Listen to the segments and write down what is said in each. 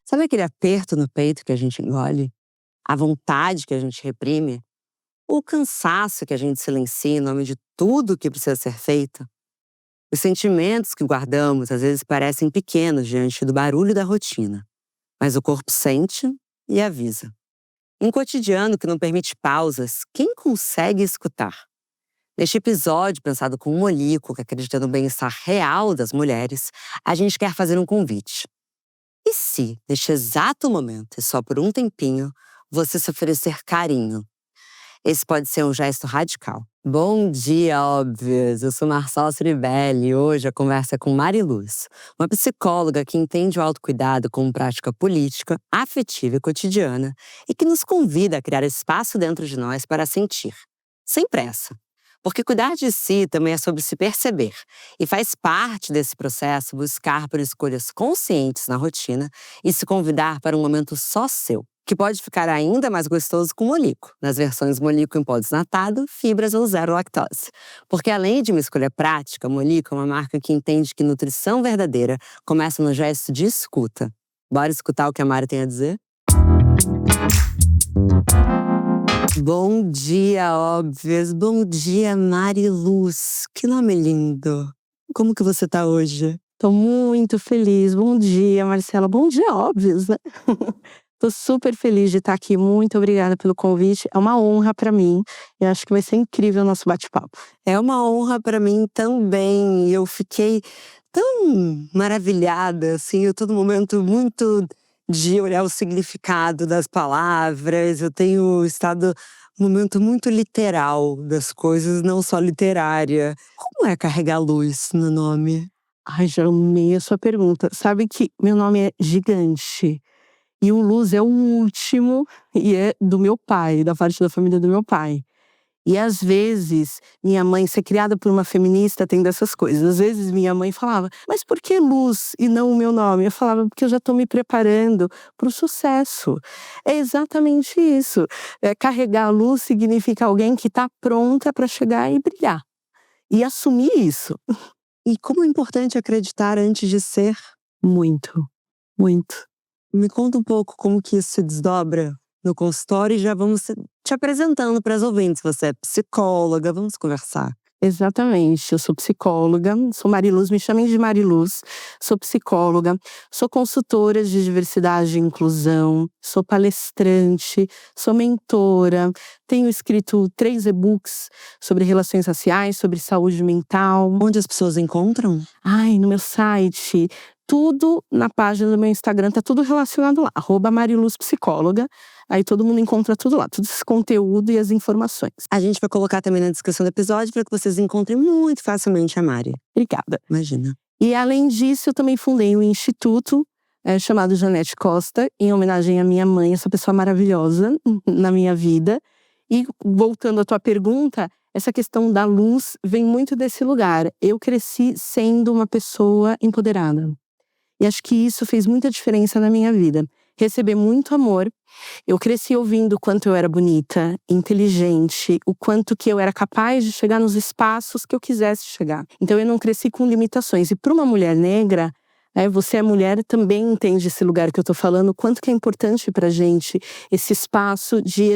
Sabe aquele aperto no peito que a gente engole? A vontade que a gente reprime? O cansaço que a gente silencia em nome de tudo que precisa ser feito? Os sentimentos que guardamos às vezes parecem pequenos diante do barulho da rotina, mas o corpo sente e avisa. Em um cotidiano que não permite pausas, quem consegue escutar? Neste episódio, pensado com um Molico que acredita no bem-estar real das mulheres, a gente quer fazer um convite. E se, neste exato momento, e só por um tempinho, você se oferecer carinho? Esse pode ser um gesto radical. Bom dia, óbvios! Eu sou Marcela Ceribelli e hoje a conversa é com Mari Luz, uma psicóloga que entende o autocuidado como prática política, afetiva e cotidiana e que nos convida a criar espaço dentro de nós para sentir, sem pressa. Porque cuidar de si também é sobre se perceber e faz parte desse processo buscar por escolhas conscientes na rotina e se convidar para um momento só seu, que pode ficar ainda mais gostoso com Molico, nas versões Molico em pó desnatado, fibras ou zero lactose. Porque além de uma escolha prática, Molico é uma marca que entende que nutrição verdadeira começa no gesto de escuta. Bora escutar o que a Mari tem a dizer? Bom dia, óbvias. Bom dia, Mari Luz. Que nome lindo. Como que você tá hoje? Tô muito feliz. Bom dia, Marcela. Bom dia, óbvios, né? Tô super feliz de estar aqui. Muito obrigada pelo convite. É uma honra pra mim. Eu acho que vai ser incrível o nosso bate-papo. É uma honra pra mim também. Eu fiquei tão maravilhada, assim, eu tô num momento muito de olhar o significado das palavras. Eu tenho estado num momento muito literal das coisas, não só literária. Como é carregar luz no nome? Ai, já amei a sua pergunta. Sabe que meu nome é gigante. E o Luz é o último, e é do meu pai, da parte da família do meu pai. E às vezes, minha mãe, ser criada por uma feminista, tem dessas coisas. Às vezes minha mãe falava, mas por que Luz e não o meu nome? Eu falava, porque eu já tô me preparando pro sucesso. É exatamente isso. Carregar a luz significa alguém que tá pronta para chegar e brilhar. E assumir isso. E como é importante acreditar antes de ser? Muito, muito. Me conta um pouco como que isso se desdobra no consultório e já vamos te apresentando para as ouvintes. Você é psicóloga, vamos conversar. Exatamente, eu sou psicóloga, sou Mariluz, me chamem de Mariluz, sou psicóloga, sou consultora de diversidade e inclusão, sou palestrante, sou mentora, tenho escrito 3 e-books sobre relações raciais, sobre saúde mental. Onde as pessoas encontram? Ai, no meu site, tudo na página do meu Instagram, tá tudo relacionado lá, @mariluzpsicóloga. Aí todo mundo encontra tudo lá, todo esse conteúdo e as informações. A gente vai colocar também na descrição do episódio para que vocês encontrem muito facilmente a Mari. Obrigada. Imagina. E além disso, eu também fundei um instituto chamado Janete Costa, em homenagem à minha mãe, essa pessoa maravilhosa na minha vida. E voltando à tua pergunta, essa questão da luz vem muito desse lugar. Eu cresci sendo uma pessoa empoderada. E acho que isso fez muita diferença na minha vida. Receber muito amor. Eu cresci ouvindo o quanto eu era bonita, inteligente, o quanto que eu era capaz de chegar nos espaços que eu quisesse chegar. Então eu não cresci com limitações. E para uma mulher negra, você é mulher, também entende esse lugar que eu tô falando, o quanto que é importante pra gente esse espaço de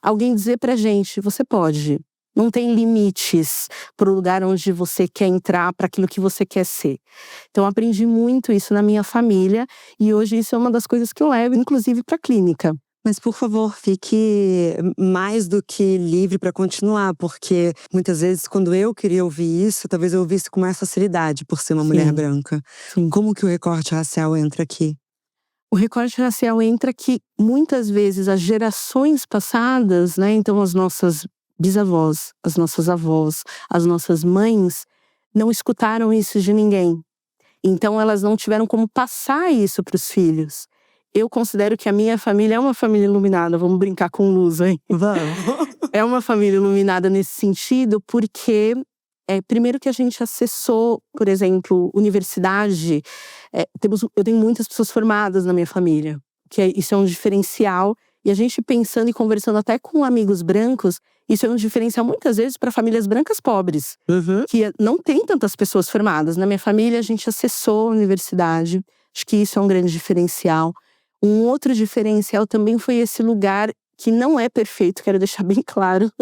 alguém dizer pra gente, você pode. Não tem limites para o lugar onde você quer entrar, para aquilo que você quer ser. Então, eu aprendi muito isso na minha família e hoje isso é uma das coisas que eu levo, inclusive, para a clínica. Mas, por favor, fique mais do que livre para continuar, porque muitas vezes, quando eu queria ouvir isso, talvez eu ouvisse com mais facilidade por ser uma mulher branca. Sim. Como que o recorte racial entra aqui? O recorte racial entra que, muitas vezes, as gerações passadas, né, então as nossas bisavós, as nossas avós, as nossas mães, não escutaram isso de ninguém. Então elas não tiveram como passar isso para os filhos. Eu considero que a minha família é uma família iluminada, vamos brincar com luz, hein? Vamos! É uma família iluminada nesse sentido, porque primeiro que a gente acessou, por exemplo, universidade, eu tenho muitas pessoas formadas na minha família, isso é um diferencial E a gente pensando e conversando até com amigos brancos, isso é um diferencial muitas vezes para famílias brancas pobres, que não tem tantas pessoas formadas. Na minha família, a gente acessou a universidade. Acho que isso é um grande diferencial. Um outro diferencial também foi esse lugar que não é perfeito, quero deixar bem claro,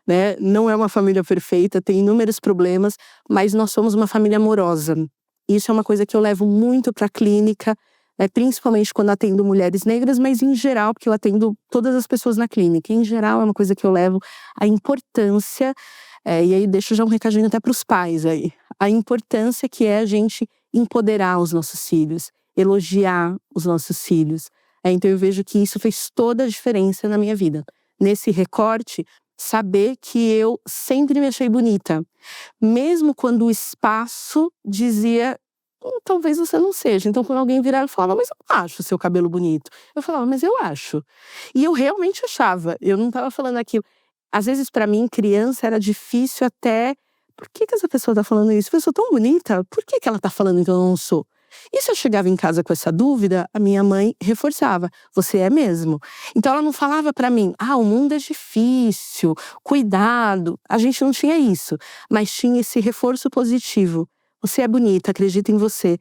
né? Não é uma família perfeita, tem inúmeros problemas, mas nós somos uma família amorosa. Isso é uma coisa que eu levo muito para a clínica, né? Principalmente quando atendo mulheres negras, mas em geral, porque eu atendo todas as pessoas na clínica. Em geral, é uma coisa que eu levo a importância, e aí deixo já um recadinho até para os pais aí. A importância que é a gente empoderar os nossos filhos, elogiar os nossos filhos. Então eu vejo que isso fez toda a diferença na minha vida. Nesse recorte, saber que eu sempre me achei bonita. Mesmo quando o espaço dizia, talvez você não seja. Então quando alguém virava e falava, mas eu não acho o seu cabelo bonito. Eu falava, mas eu acho. E eu realmente achava, eu não estava falando aquilo. Às vezes para mim, criança, era difícil até, por que essa pessoa tá falando isso? Eu sou tão bonita, por que ela tá falando que eu não sou? E se eu chegava em casa com essa dúvida, a minha mãe reforçava, você é mesmo. Então ela não falava pra mim, o mundo é difícil, cuidado. A gente não tinha isso, mas tinha esse reforço positivo. Você é bonita, acredita em você.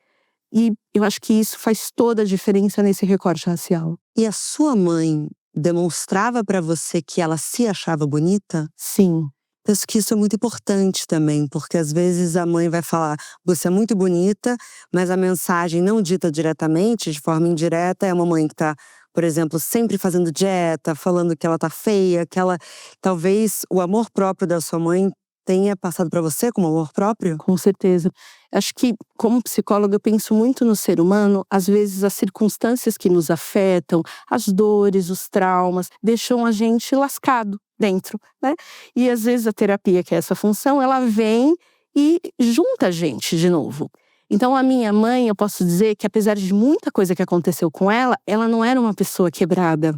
E eu acho que isso faz toda a diferença nesse recorte racial. E a sua mãe demonstrava pra você que ela se achava bonita? Sim. Penso que isso é muito importante também, porque às vezes a mãe vai falar, você é muito bonita, mas a mensagem não dita diretamente, de forma indireta, é uma mãe que tá, por exemplo, sempre fazendo dieta, falando que ela tá feia, que ela… Talvez o amor próprio da sua mãe tenha passado pra você como amor próprio? Com certeza. Acho que, como psicóloga, eu penso muito no ser humano. Às vezes, as circunstâncias que nos afetam, as dores, os traumas, deixam a gente lascado dentro, né? E às vezes a terapia, que é essa função, ela vem e junta a gente de novo. Então, a minha mãe, eu posso dizer que apesar de muita coisa que aconteceu com ela não era uma pessoa quebrada.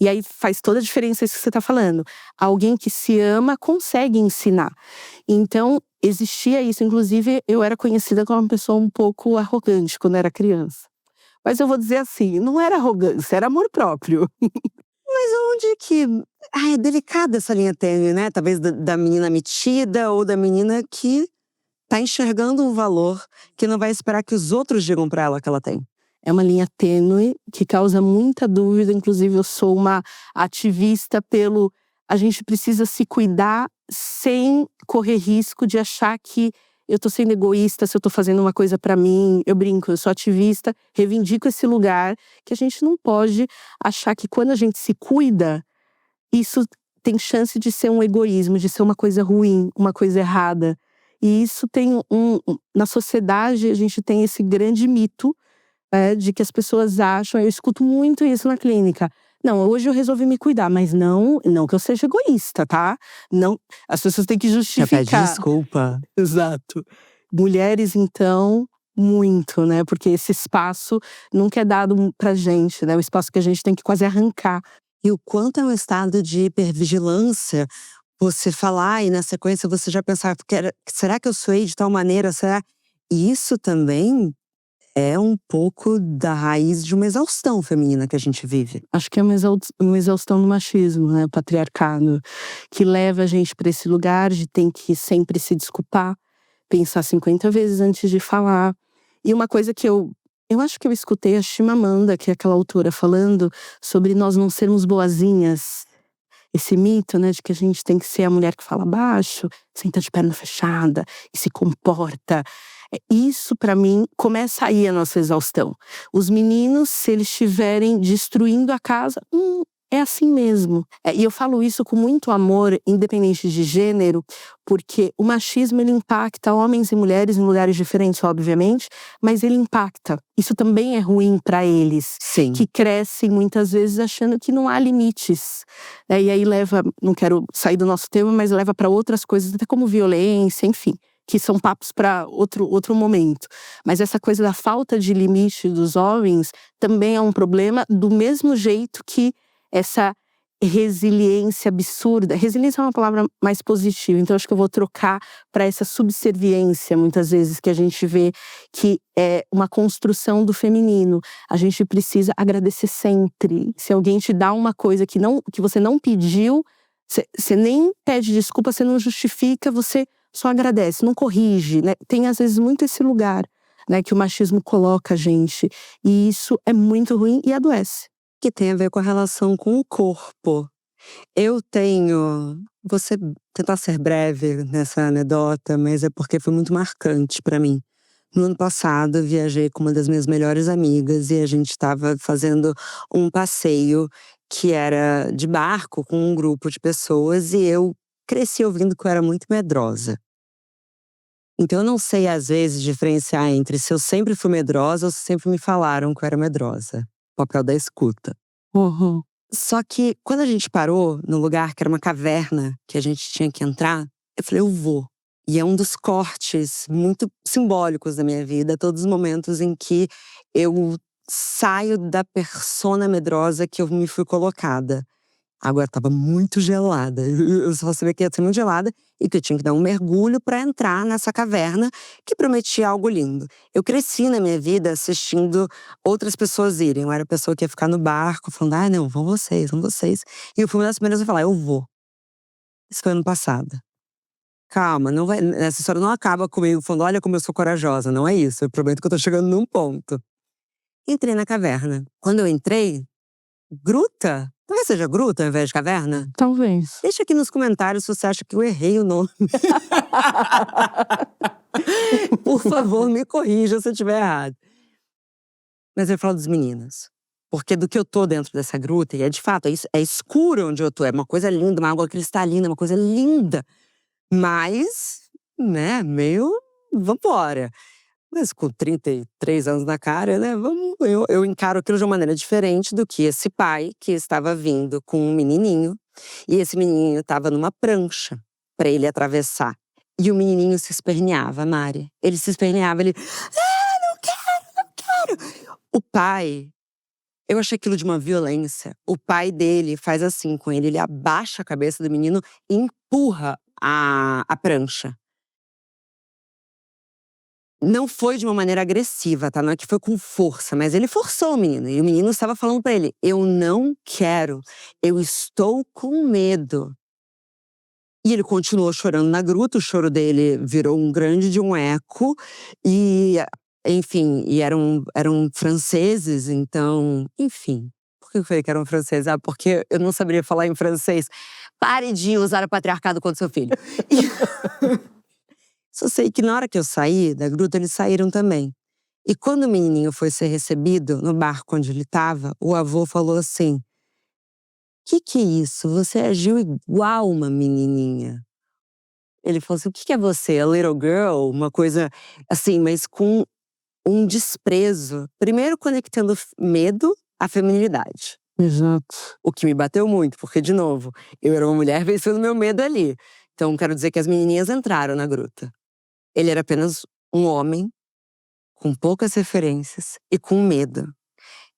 E aí faz toda a diferença isso que você está falando. Alguém que se ama consegue ensinar. Então, existia isso. Inclusive, eu era conhecida como uma pessoa um pouco arrogante quando era criança. Mas eu vou dizer assim, não era arrogância, era amor próprio. Mas onde que… é delicada essa linha tênue, né? Talvez da menina metida ou da menina que tá enxergando um valor que não vai esperar que os outros digam pra ela que ela tem. É uma linha tênue que causa muita dúvida. Inclusive, eu sou uma ativista pelo… A gente precisa se cuidar sem correr risco de achar que eu tô sendo egoísta, se eu tô fazendo uma coisa pra mim. Eu brinco, eu sou ativista, reivindico esse lugar, que a gente não pode achar que quando a gente se cuida, isso tem chance de ser um egoísmo, de ser uma coisa ruim, uma coisa errada. E isso tem na sociedade, a gente tem esse grande mito, de que as pessoas acham, eu escuto muito isso na clínica. Não, hoje eu resolvi me cuidar, mas não que eu seja egoísta, tá? Não, as pessoas têm que Já justificar. pede desculpa. Exato. Mulheres, então, muito, né? Porque esse espaço nunca é dado pra gente, né? O espaço que a gente tem que quase arrancar. E o quanto é um estado de hipervigilância você falar e na sequência você já pensar, será que eu soei de tal maneira? Será? E isso também é um pouco da raiz de uma exaustão feminina que a gente vive. Acho que é uma exaustão do machismo, né? O patriarcado, que leva a gente para esse lugar de ter que sempre se desculpar, pensar 50 vezes antes de falar. E uma coisa que eu acho que eu escutei a Chimamanda, que é aquela autora, falando sobre nós não sermos boazinhas. Esse mito, né, de que a gente tem que ser a mulher que fala baixo, senta de perna fechada e se comporta. Isso, pra mim, começa aí a nossa exaustão. Os meninos, se eles estiverem destruindo a casa, é assim mesmo. E eu falo isso com muito amor, independente de gênero, porque o machismo, ele impacta homens e mulheres em lugares diferentes, obviamente, mas ele impacta. Isso também é ruim pra eles. Sim. Que crescem muitas vezes achando que não há limites. E aí leva, não quero sair do nosso tema, mas leva pra outras coisas, até como violência, enfim, que são papos para outro momento. Mas essa coisa da falta de limite dos homens também é um problema, do mesmo jeito que essa resiliência absurda. Resiliência é uma palavra mais positiva, então acho que eu vou trocar para essa subserviência, muitas vezes, que a gente vê que é uma construção do feminino. A gente precisa agradecer sempre. Se alguém te dá uma coisa que você não pediu, você nem pede desculpa, você não justifica, você só agradece, não corrige, né? Tem às vezes muito esse lugar, né, que o machismo coloca a gente. E isso é muito ruim e adoece. Que tem a ver com a relação com o corpo. Vou tentar ser breve nessa anedota, mas é porque foi muito marcante pra mim. No ano passado, eu viajei com uma das minhas melhores amigas e a gente estava fazendo um passeio que era de barco com um grupo de pessoas e eu cresci ouvindo que eu era muito medrosa. Então eu não sei, às vezes, diferenciar entre se eu sempre fui medrosa ou se sempre me falaram que eu era medrosa. O papel da escuta. Uhum. Só que quando a gente parou no lugar que era uma caverna que a gente tinha que entrar, eu falei, eu vou. E é um dos cortes muito simbólicos da minha vida, todos os momentos em que eu saio da persona medrosa que eu me fui colocada. A água estava muito gelada, eu só sabia que ia ser muito gelada e que eu tinha que dar um mergulho para entrar nessa caverna que prometia algo lindo. Eu cresci na minha vida assistindo outras pessoas irem. Eu era a pessoa que ia ficar no barco falando, ah não, vão vocês, vão vocês. E eu fui uma das primeiras a falar, eu vou. Isso foi ano passado. Calma, não vai, essa história não acaba comigo falando, olha como eu sou corajosa. Não é isso, eu prometo que eu tô chegando num ponto. Entrei na caverna. Quando eu entrei, gruta? Talvez seja gruta ao invés de caverna? Talvez. Deixa aqui nos comentários se você acha que eu errei o nome. Por favor, me corrija se eu estiver errado. Mas eu falo dos meninos. Porque do que eu tô dentro dessa gruta, e de fato, é escuro onde eu tô. É uma coisa linda, uma água cristalina, uma coisa linda. Mas, né, meio… vambora. Mas com 33 anos na cara, né, eu encaro aquilo de uma maneira diferente do que esse pai que estava vindo com um menininho. E esse menininho estava numa prancha para ele atravessar. E o menininho se esperneava, Mari. Ele se esperneava, ele… Ah, não quero, não quero! O pai… Eu achei aquilo de uma violência. O pai dele faz assim com ele abaixa a cabeça do menino e empurra a prancha. Não foi de uma maneira agressiva, tá? Não é que foi com força, mas ele forçou o menino. E o menino estava falando pra ele, eu não quero, eu estou com medo. E ele continuou chorando na gruta, o choro dele virou um grande de um eco. E, enfim, eram franceses, então… Enfim, por que eu falei que eram franceses? Ah, porque eu não saberia falar em francês. Pare de usar o patriarcado contra seu filho. Só sei que na hora que eu saí da gruta, eles saíram também. E quando o menininho foi ser recebido no barco onde ele estava, o avô falou assim, que é isso? Você agiu igual uma menininha. Ele falou assim, o que é você? A little girl? Uma coisa assim, mas com um desprezo. Primeiro conectando medo à feminilidade. Exato. O que me bateu muito, porque, de novo, eu era uma mulher vencendo meu medo ali. Então, quero dizer que as menininhas entraram na gruta. Ele era apenas um homem, com poucas referências e com medo.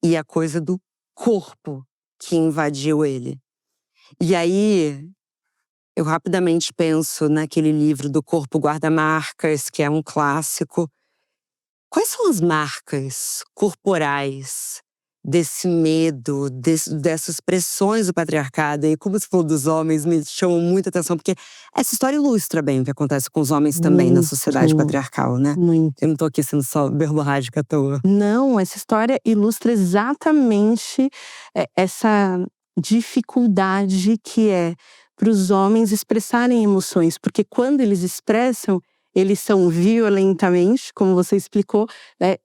E a coisa do corpo que invadiu ele. E aí, eu rapidamente penso naquele livro do Corpo Guarda-Marcas, que é um clássico. Quais são as marcas corporais desse medo, dessas pressões do patriarcado? E como você falou dos homens, me chamou muita atenção, porque essa história ilustra bem o que acontece com os homens também na sociedade patriarcal, né? Muito. Eu não tô aqui sendo só verborrágica à toa. Não, essa história ilustra exatamente essa dificuldade que é para os homens expressarem emoções. Porque quando eles expressam, eles são violentamente, como você explicou, né?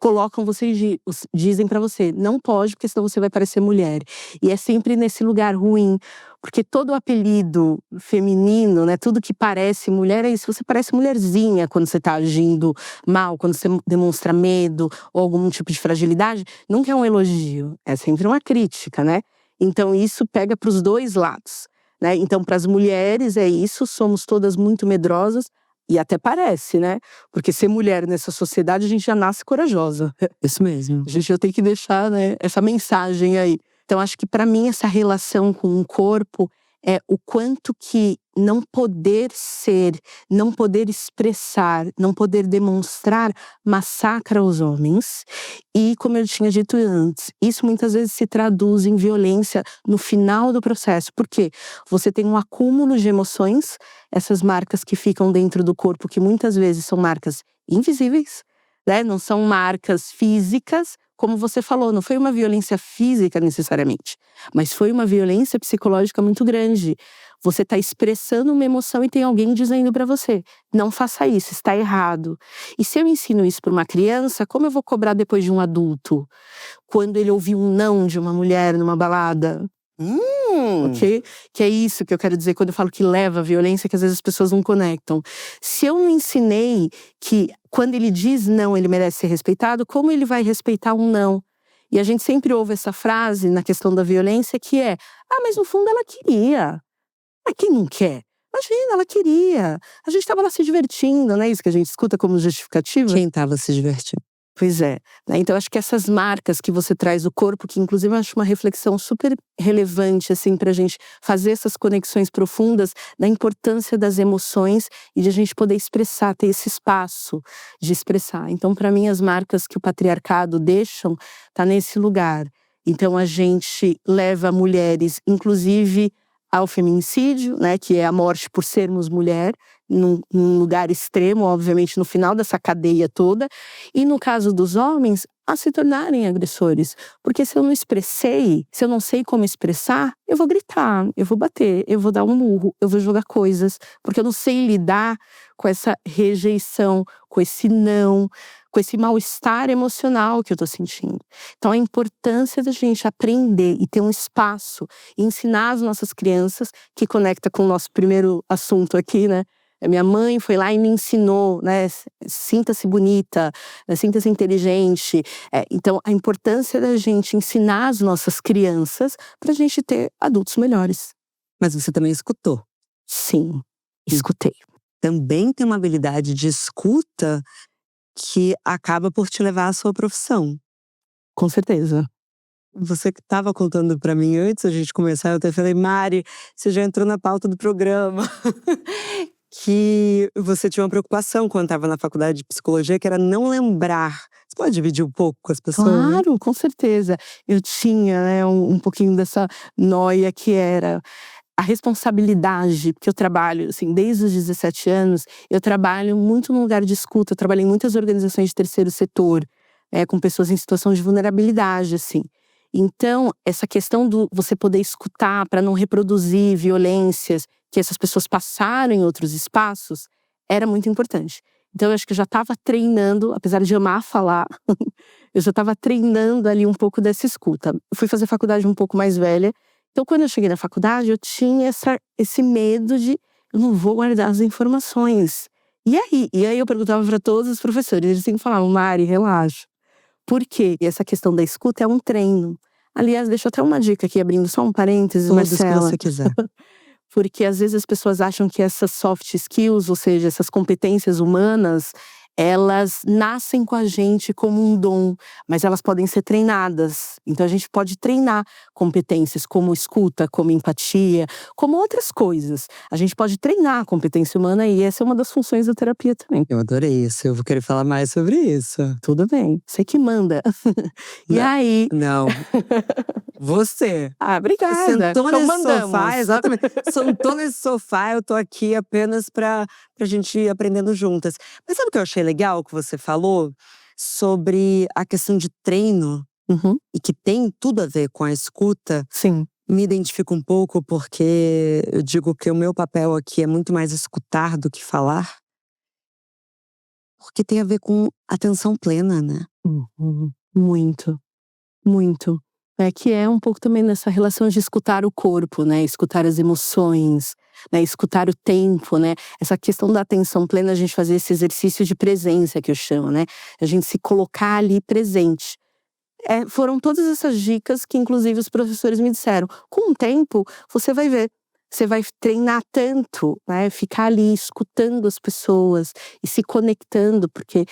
Colocam você, dizem pra você, não pode, porque senão você vai parecer mulher. E é sempre nesse lugar ruim, porque todo o apelido feminino, né, tudo que parece mulher é isso. Você parece mulherzinha quando você tá agindo mal, quando você demonstra medo ou algum tipo de fragilidade, nunca é um elogio, é sempre uma crítica, né? Então isso pega pros dois lados, né? Então pras mulheres é isso, somos todas muito medrosas. E até parece, né? Porque ser mulher nessa sociedade, a gente já nasce corajosa. Isso mesmo. A gente já tem que deixar, né, essa mensagem aí. Então acho que para mim essa relação com o corpo é o quanto que não poder ser, não poder expressar, não poder demonstrar massacra os homens. E como eu tinha dito antes, isso muitas vezes se traduz em violência no final do processo. Por quê? Você tem um acúmulo de emoções, essas marcas que ficam dentro do corpo, que muitas vezes são marcas invisíveis, né? Não são marcas físicas, como você falou, não foi uma violência física necessariamente, mas foi uma violência psicológica muito grande. Você está expressando uma emoção e tem alguém dizendo para você: não faça isso, está errado. E se eu ensino isso para uma criança, como eu vou cobrar depois de um adulto? Quando ele ouvir um não de uma mulher numa balada? Ok? Que é isso que eu quero dizer quando eu falo que leva à violência, que às vezes as pessoas não conectam. Se eu não ensinei que quando ele diz não, ele merece ser respeitado, como ele vai respeitar um não? E a gente sempre ouve essa frase na questão da violência que é: ah, mas no fundo ela queria. Ah, quem não quer? Imagina, ela queria. A gente estava lá se divertindo, não é isso que a gente escuta como justificativa? Quem tava se divertindo? Pois é, né? Então acho que essas marcas que você traz do corpo, que inclusive eu acho uma reflexão super relevante assim pra gente fazer essas conexões profundas da importância das emoções e de a gente poder expressar, ter esse espaço de expressar. Então para mim as marcas que o patriarcado deixam tá nesse lugar. Então a gente leva mulheres inclusive ao feminicídio, né, que é a morte por sermos mulher, num lugar extremo, obviamente, no final dessa cadeia toda. E no caso dos homens, a se tornarem agressores. Porque se eu não expressei, se eu não sei como expressar, eu vou gritar, eu vou bater, eu vou dar um murro, eu vou jogar coisas. Porque eu não sei lidar com essa rejeição, com esse não, com esse mal-estar emocional que eu tô sentindo. Então a importância da gente aprender e ter um espaço e ensinar as nossas crianças, que conecta com o nosso primeiro assunto aqui, né? A minha mãe foi lá e me ensinou, né? Sinta-se bonita, sinta-se inteligente. Então, a importância da gente ensinar as nossas crianças pra gente ter adultos melhores. Mas você também escutou. Sim, escutei. Também tem uma habilidade de escuta que acaba por te levar à sua profissão. Com certeza. Você que estava contando para mim antes a gente começar, eu até falei: Mari, você já entrou na pauta do programa. Que você tinha uma preocupação quando estava na faculdade de psicologia, que era não lembrar. Você pode dividir um pouco com as pessoas? Claro, com certeza. Eu tinha, né, um pouquinho dessa noia que era a responsabilidade, porque eu trabalho, assim, desde os 17 anos, eu trabalho muito no lugar de escuta, eu trabalhei em muitas organizações de terceiro setor, com pessoas em situação de vulnerabilidade, assim. Então, essa questão do você poder escutar para não reproduzir violências que essas pessoas passaram em outros espaços, era muito importante. Então, eu acho que eu já estava treinando, apesar de amar falar, eu já estava treinando ali um pouco dessa escuta. Eu fui fazer faculdade um pouco mais velha, então quando eu cheguei na faculdade, eu tinha esse medo de eu não vou guardar as informações. E aí? E aí eu perguntava para todos os professores, eles sempre falavam: Mari, relaxa. Por quê? E essa questão da escuta é um treino. Aliás, deixa eu até uma dica aqui, abrindo só um parênteses, Todos que Marcela. você quiser. Porque às vezes as pessoas acham que essas soft skills, ou seja, essas competências humanas, elas nascem com a gente como um dom, mas elas podem ser treinadas. Então a gente pode treinar competências como escuta, como empatia, como outras coisas. A gente pode treinar a competência humana e essa é uma das funções da terapia também. Eu adorei isso, eu vou querer falar mais sobre isso. Tudo bem, você que manda. E Não, aí? Não. Você. Ah, obrigada. Sentou Então nesse sofá, mandamos. exatamente. Sentou nesse sofá, eu tô aqui apenas pra gente ir aprendendo juntas. Mas sabe o que eu achei legal que você falou? Sobre a questão de treino, Uhum, e que tem tudo a ver com a escuta. sim. Me identifico um pouco porque eu digo que o meu papel aqui é muito mais escutar do que falar. Porque tem a ver com atenção plena, né? Uhum. Muito, muito. É que é um pouco também nessa relação de escutar o corpo, né? Escutar as emoções, né? Escutar o tempo, né? Essa questão da atenção plena, a gente fazer esse exercício de presença que eu chamo, né? A gente se colocar ali presente. Foram todas essas dicas que inclusive os professores me disseram. Com o tempo, você vai ver. Você vai treinar tanto, né? Ficar ali escutando as pessoas e se conectando, porque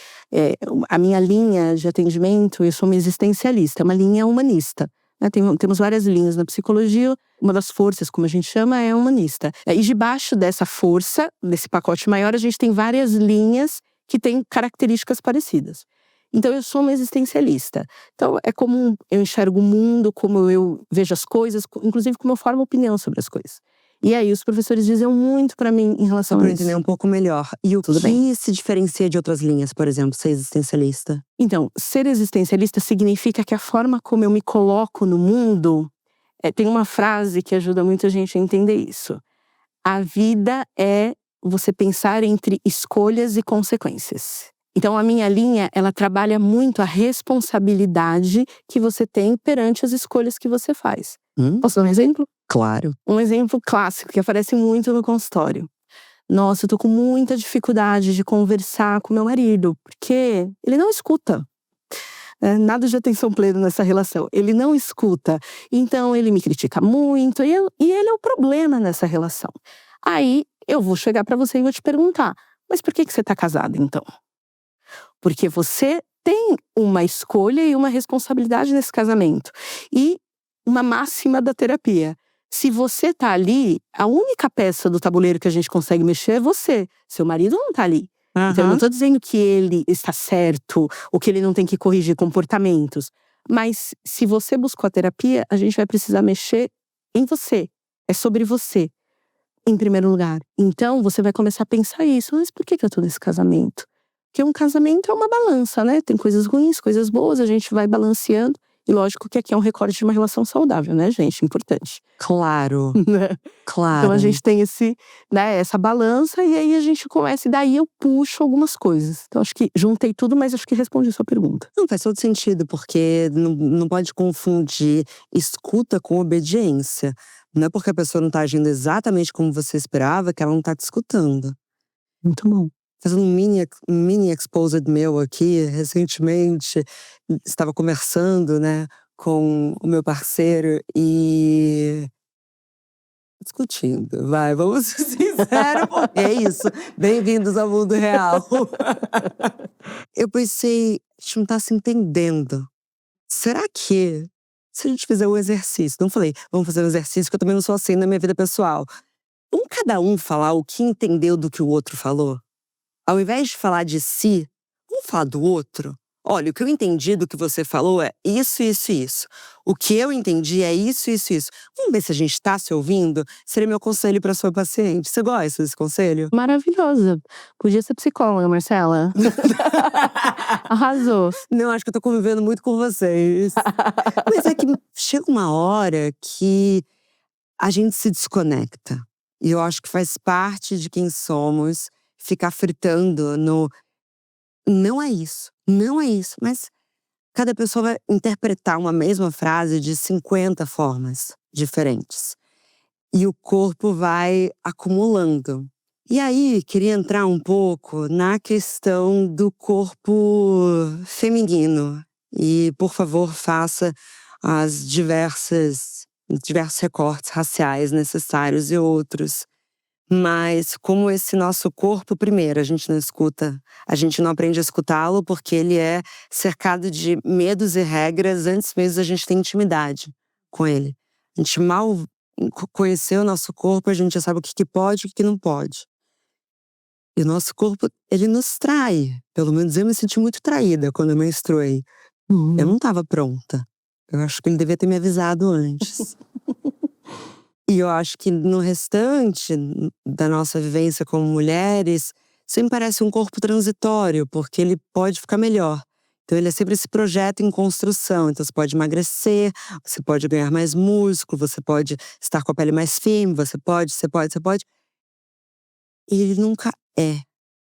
a minha linha de atendimento, eu sou uma existencialista, é uma linha humanista. né? Temos várias linhas na psicologia. Uma das forças, como a gente chama, é humanista. E debaixo dessa força, desse pacote maior, a gente tem várias linhas que têm características parecidas. Então, eu sou uma existencialista. Então, é como eu enxergo o mundo, como eu vejo as coisas, inclusive como eu formo opinião sobre as coisas. E aí, os professores diziam muito pra mim em relação Só pra a eu isso. entender um pouco melhor. E o Tudo bem. que se diferencia de outras linhas, por exemplo, ser existencialista? Então, ser existencialista significa que a forma como eu me coloco no mundo… tem uma frase que ajuda muito a gente a entender isso. A vida é você pensar entre escolhas e consequências. Então, a minha linha, ela trabalha muito a responsabilidade que você tem perante as escolhas que você faz. Posso dar um exemplo? Claro. Um exemplo clássico que aparece muito no consultório. Nossa, eu tô com muita dificuldade de conversar com meu marido, porque ele não escuta. Nada de atenção plena nessa relação. Ele não escuta. Então, ele me critica muito e ele é o problema nessa relação. Aí, eu vou chegar pra você e vou te perguntar: mas por que você tá casada, então? Porque você tem uma escolha e uma responsabilidade nesse casamento. E uma máxima da terapia: se você tá ali, a única peça do tabuleiro que a gente consegue mexer é você. Seu marido não tá ali. Então, eu não tô dizendo que ele está certo ou que ele não tem que corrigir comportamentos. Mas se você buscou a terapia, a gente vai precisar mexer em você. É sobre você, em primeiro lugar. Então, você vai começar a pensar isso. Mas por que eu tô nesse casamento? Porque um casamento é uma balança, né? Tem coisas ruins, coisas boas, a gente vai balanceando. E lógico que aqui é um recorte de uma relação saudável, né, gente? Importante. Claro. Né? Claro. Então, a gente tem essa balança e aí a gente começa, e daí eu puxo algumas coisas. Então, acho que juntei tudo, mas acho que respondi a sua pergunta. Não, faz todo sentido, porque não pode confundir escuta com obediência. Não é porque a pessoa não tá agindo exatamente como você esperava que ela não tá te escutando. Muito bom. Fazendo um mini exposed meu aqui, recentemente, estava conversando, né, com o meu parceiro e… discutindo, vamos ser sinceros, porque é isso. Bem-vindos ao mundo real. Eu pensei, a gente não tá se entendendo. Será que, se a gente fizer um exercício… Não falei, vamos fazer um exercício, que eu também não sou assim na minha vida pessoal. Vamos cada um falar o que entendeu do que o outro falou? Ao invés de falar de si, vamos falar do outro? Olha, o que eu entendi do que você falou é isso, isso e isso. O que eu entendi é isso, isso e isso. Vamos ver se a gente tá se ouvindo? Seria meu conselho pra sua paciente. Você gosta desse conselho? Maravilhosa. Podia ser psicóloga, Marcela. Arrasou. Não, acho que eu tô convivendo muito com vocês. Mas é que chega uma hora que a gente se desconecta. E eu acho que faz parte de quem somos ficar fritando no… Não é isso, não é isso. Mas cada pessoa vai interpretar uma mesma frase de 50 formas diferentes. E o corpo vai acumulando. E aí, queria entrar um pouco na questão do corpo feminino. E, por favor, faça as diversos recortes raciais necessários e outros. Mas como esse nosso corpo, primeiro, a gente não escuta, a gente não aprende a escutá-lo porque ele é cercado de medos e regras antes mesmo da gente ter intimidade com ele. A gente mal conheceu o nosso corpo, a gente já sabe o que pode e o que não pode. E o nosso corpo, ele nos trai. Pelo menos eu me senti muito traída quando eu menstruei. Eu não estava pronta. Eu acho que ele devia ter me avisado antes. E eu acho que no restante da nossa vivência como mulheres, sempre parece um corpo transitório, porque ele pode ficar melhor. Então ele é sempre esse projeto em construção. Então você pode emagrecer, você pode ganhar mais músculo, você pode estar com a pele mais firme, você pode. E ele nunca é.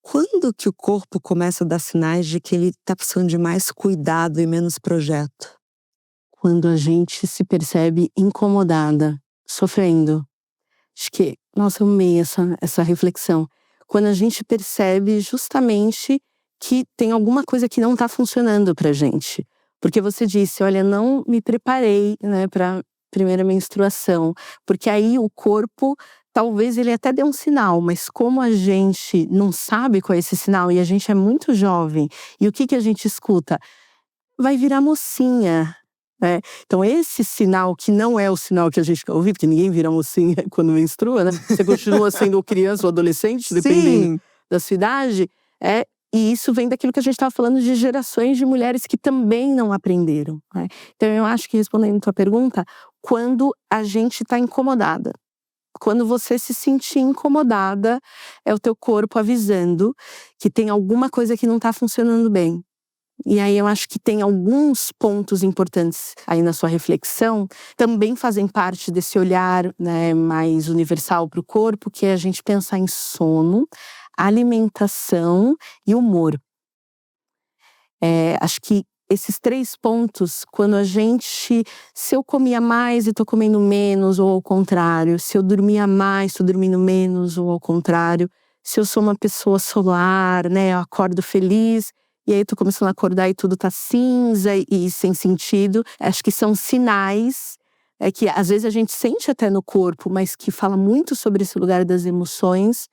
Quando que o corpo começa a dar sinais de que ele tá precisando de mais cuidado e menos projeto? Quando a gente se percebe incomodada, sofrendo. Acho que, nossa, eu amei essa reflexão. Quando a gente percebe justamente que tem alguma coisa que não tá funcionando pra gente. Porque você disse, olha, não me preparei, né, pra primeira menstruação. Porque aí o corpo, talvez ele até dê um sinal, mas como a gente não sabe qual é esse sinal e a gente é muito jovem, e o que a gente escuta? Vai virar mocinha. né? Então esse sinal, que não é o sinal que a gente quer ouvir, porque ninguém vira mocinha quando menstrua, né? Você continua sendo criança ou adolescente, dependendo Sim. da sua idade. E isso vem daquilo que a gente estava falando de gerações de mulheres que também não aprenderam, né? Então eu acho que, respondendo a tua pergunta, quando a gente está incomodada, quando você se sentir incomodada, é o teu corpo avisando que tem alguma coisa que não está funcionando bem. E aí eu acho que tem alguns pontos importantes aí na sua reflexão, também fazem parte desse olhar, né, mais universal para o corpo, que é a gente pensar em sono, alimentação e humor. Acho que esses 3 pontos, quando se eu comia mais e tô comendo menos, ou ao contrário, se eu dormia mais, tô dormindo menos, ou ao contrário, se eu sou uma pessoa solar, né, eu acordo feliz, e aí tô começando a acordar e tudo tá cinza e sem sentido. Acho que são sinais, que às vezes a gente sente até no corpo, mas que fala muito sobre esse lugar das emoções,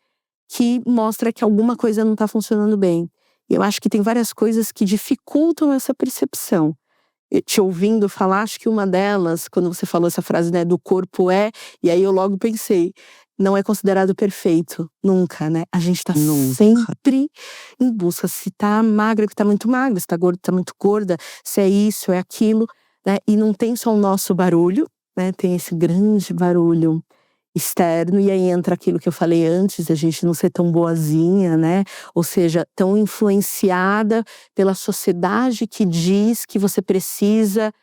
que mostra que alguma coisa não tá funcionando bem. Eu acho que tem várias coisas que dificultam essa percepção. Te ouvindo falar, acho que uma delas, quando você falou essa frase, né, do corpo e aí eu logo pensei, não é considerado perfeito, nunca, né? A gente tá Nunca. sempre em busca, se tá magra, que tá muito magra, se tá gorda, tá muito gorda, se é isso, é aquilo, né? E não tem só o nosso barulho, né? Tem esse grande barulho externo, e aí entra aquilo que eu falei antes, a gente não ser tão boazinha, né? Ou seja, tão influenciada pela sociedade que diz que você precisa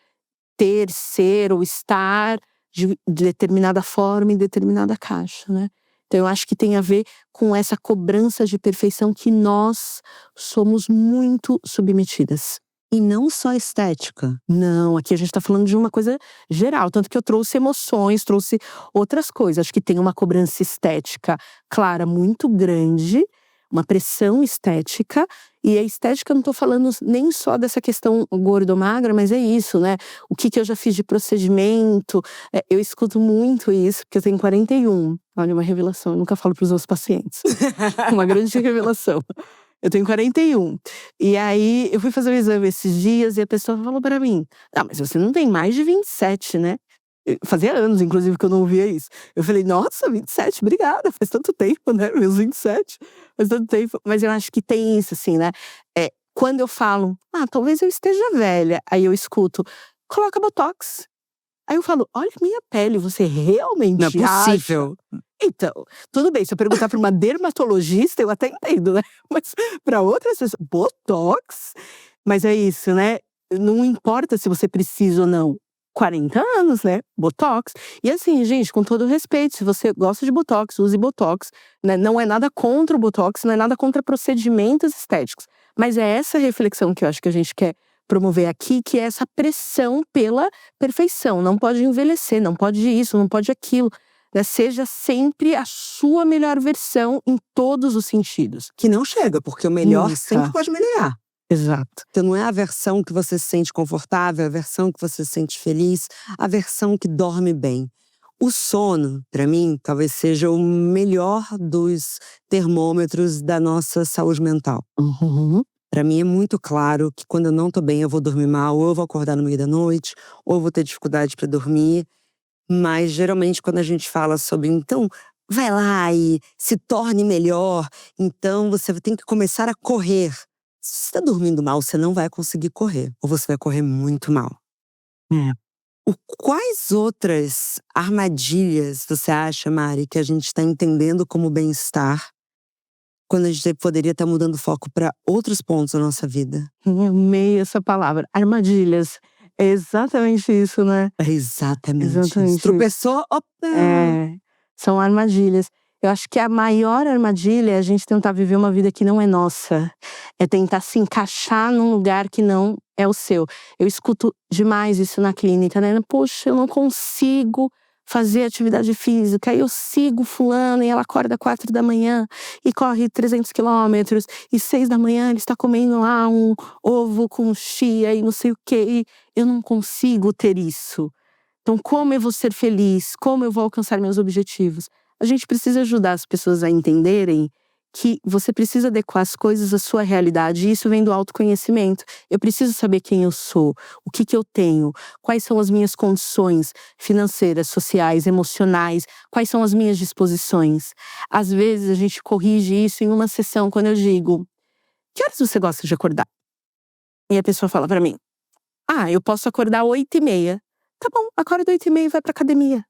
ter, ser ou estar de determinada forma, em determinada caixa, né? Então eu acho que tem a ver com essa cobrança de perfeição que nós somos muito submetidas. E não só estética. Não, aqui a gente tá falando de uma coisa geral, tanto que eu trouxe emoções, trouxe outras coisas. Acho que tem uma cobrança estética clara, muito grande, uma pressão estética. E a estética, eu não tô falando nem só dessa questão gordo ou magra, mas é isso, né? O que eu já fiz de procedimento. Eu escuto muito isso, porque eu tenho 41. Olha, uma revelação, eu nunca falo pros meus pacientes. Uma grande revelação. Eu tenho 41. E aí, eu fui fazer o exame esses dias e a pessoa falou pra mim: "Ah, mas você não tem mais de 27, né?" Fazia anos, inclusive, que eu não ouvia isso. Eu falei: "Nossa, 27, obrigada, faz tanto tempo, né, meus 27, faz tanto tempo". Mas eu acho que tem isso, assim, né, quando eu falo: "Ah, talvez eu esteja velha", aí eu escuto: "Coloca botox". Aí eu falo: "Olha minha pele, você Não é realmente acha?" possível. Então, tudo bem, se eu perguntar pra uma dermatologista, eu até entendo, né, mas pra outras pessoas, botox? Mas é isso, né, não importa se você precisa ou não, 40 anos, né, botox. E assim, gente, com todo respeito, se você gosta de botox, use botox, né, não é nada contra o botox, não é nada contra procedimentos estéticos. Mas é essa reflexão que eu acho que a gente quer promover aqui, que é essa pressão pela perfeição. Não pode envelhecer, não pode isso, não pode aquilo, né? Seja sempre a sua melhor versão em todos os sentidos. Que não chega, porque o melhor sempre Nunca. pode melhorar. Exato. Então não é a versão que você se sente confortável, a versão que você se sente feliz, a versão que dorme bem. O sono, pra mim, talvez seja o melhor dos termômetros da nossa saúde mental. Uhum. Pra mim é muito claro que quando eu não tô bem, eu vou dormir mal, ou eu vou acordar no meio da noite, ou eu vou ter dificuldade pra dormir. Mas geralmente quando a gente fala sobre, então, vai lá e se torne melhor, então você tem que começar a correr. Se você tá dormindo mal, você não vai conseguir correr, ou você vai correr muito mal. É. Quais outras armadilhas você acha, Mari, que a gente tá entendendo como bem-estar, quando a gente poderia estar mudando o foco pra outros pontos da nossa vida? Amei essa palavra, armadilhas. É exatamente isso, né? É exatamente isso. Exatamente isso. Tropeçou, opa! É, são armadilhas. Eu acho que a maior armadilha é a gente tentar viver uma vida que não é nossa. É tentar se encaixar num lugar que não é o seu. Eu escuto demais isso na clínica, né? Poxa, eu não consigo fazer atividade física. Eu sigo fulano e ela acorda 4 da manhã e corre 300 quilômetros. E 6 da manhã ele está comendo lá um ovo com chia e não sei o quê. E eu não consigo ter isso. Então, como eu vou ser feliz? Como eu vou alcançar meus objetivos? A gente precisa ajudar as pessoas a entenderem que você precisa adequar as coisas à sua realidade. E isso vem do autoconhecimento. Eu preciso saber quem eu sou, o que eu tenho, quais são as minhas condições financeiras, sociais, emocionais, quais são as minhas disposições. Às vezes a gente corrige isso em uma sessão, quando eu digo: que horas você gosta de acordar? E a pessoa fala pra mim: eu posso acordar 8h30. Tá bom, acorda 8h30 e vai pra academia.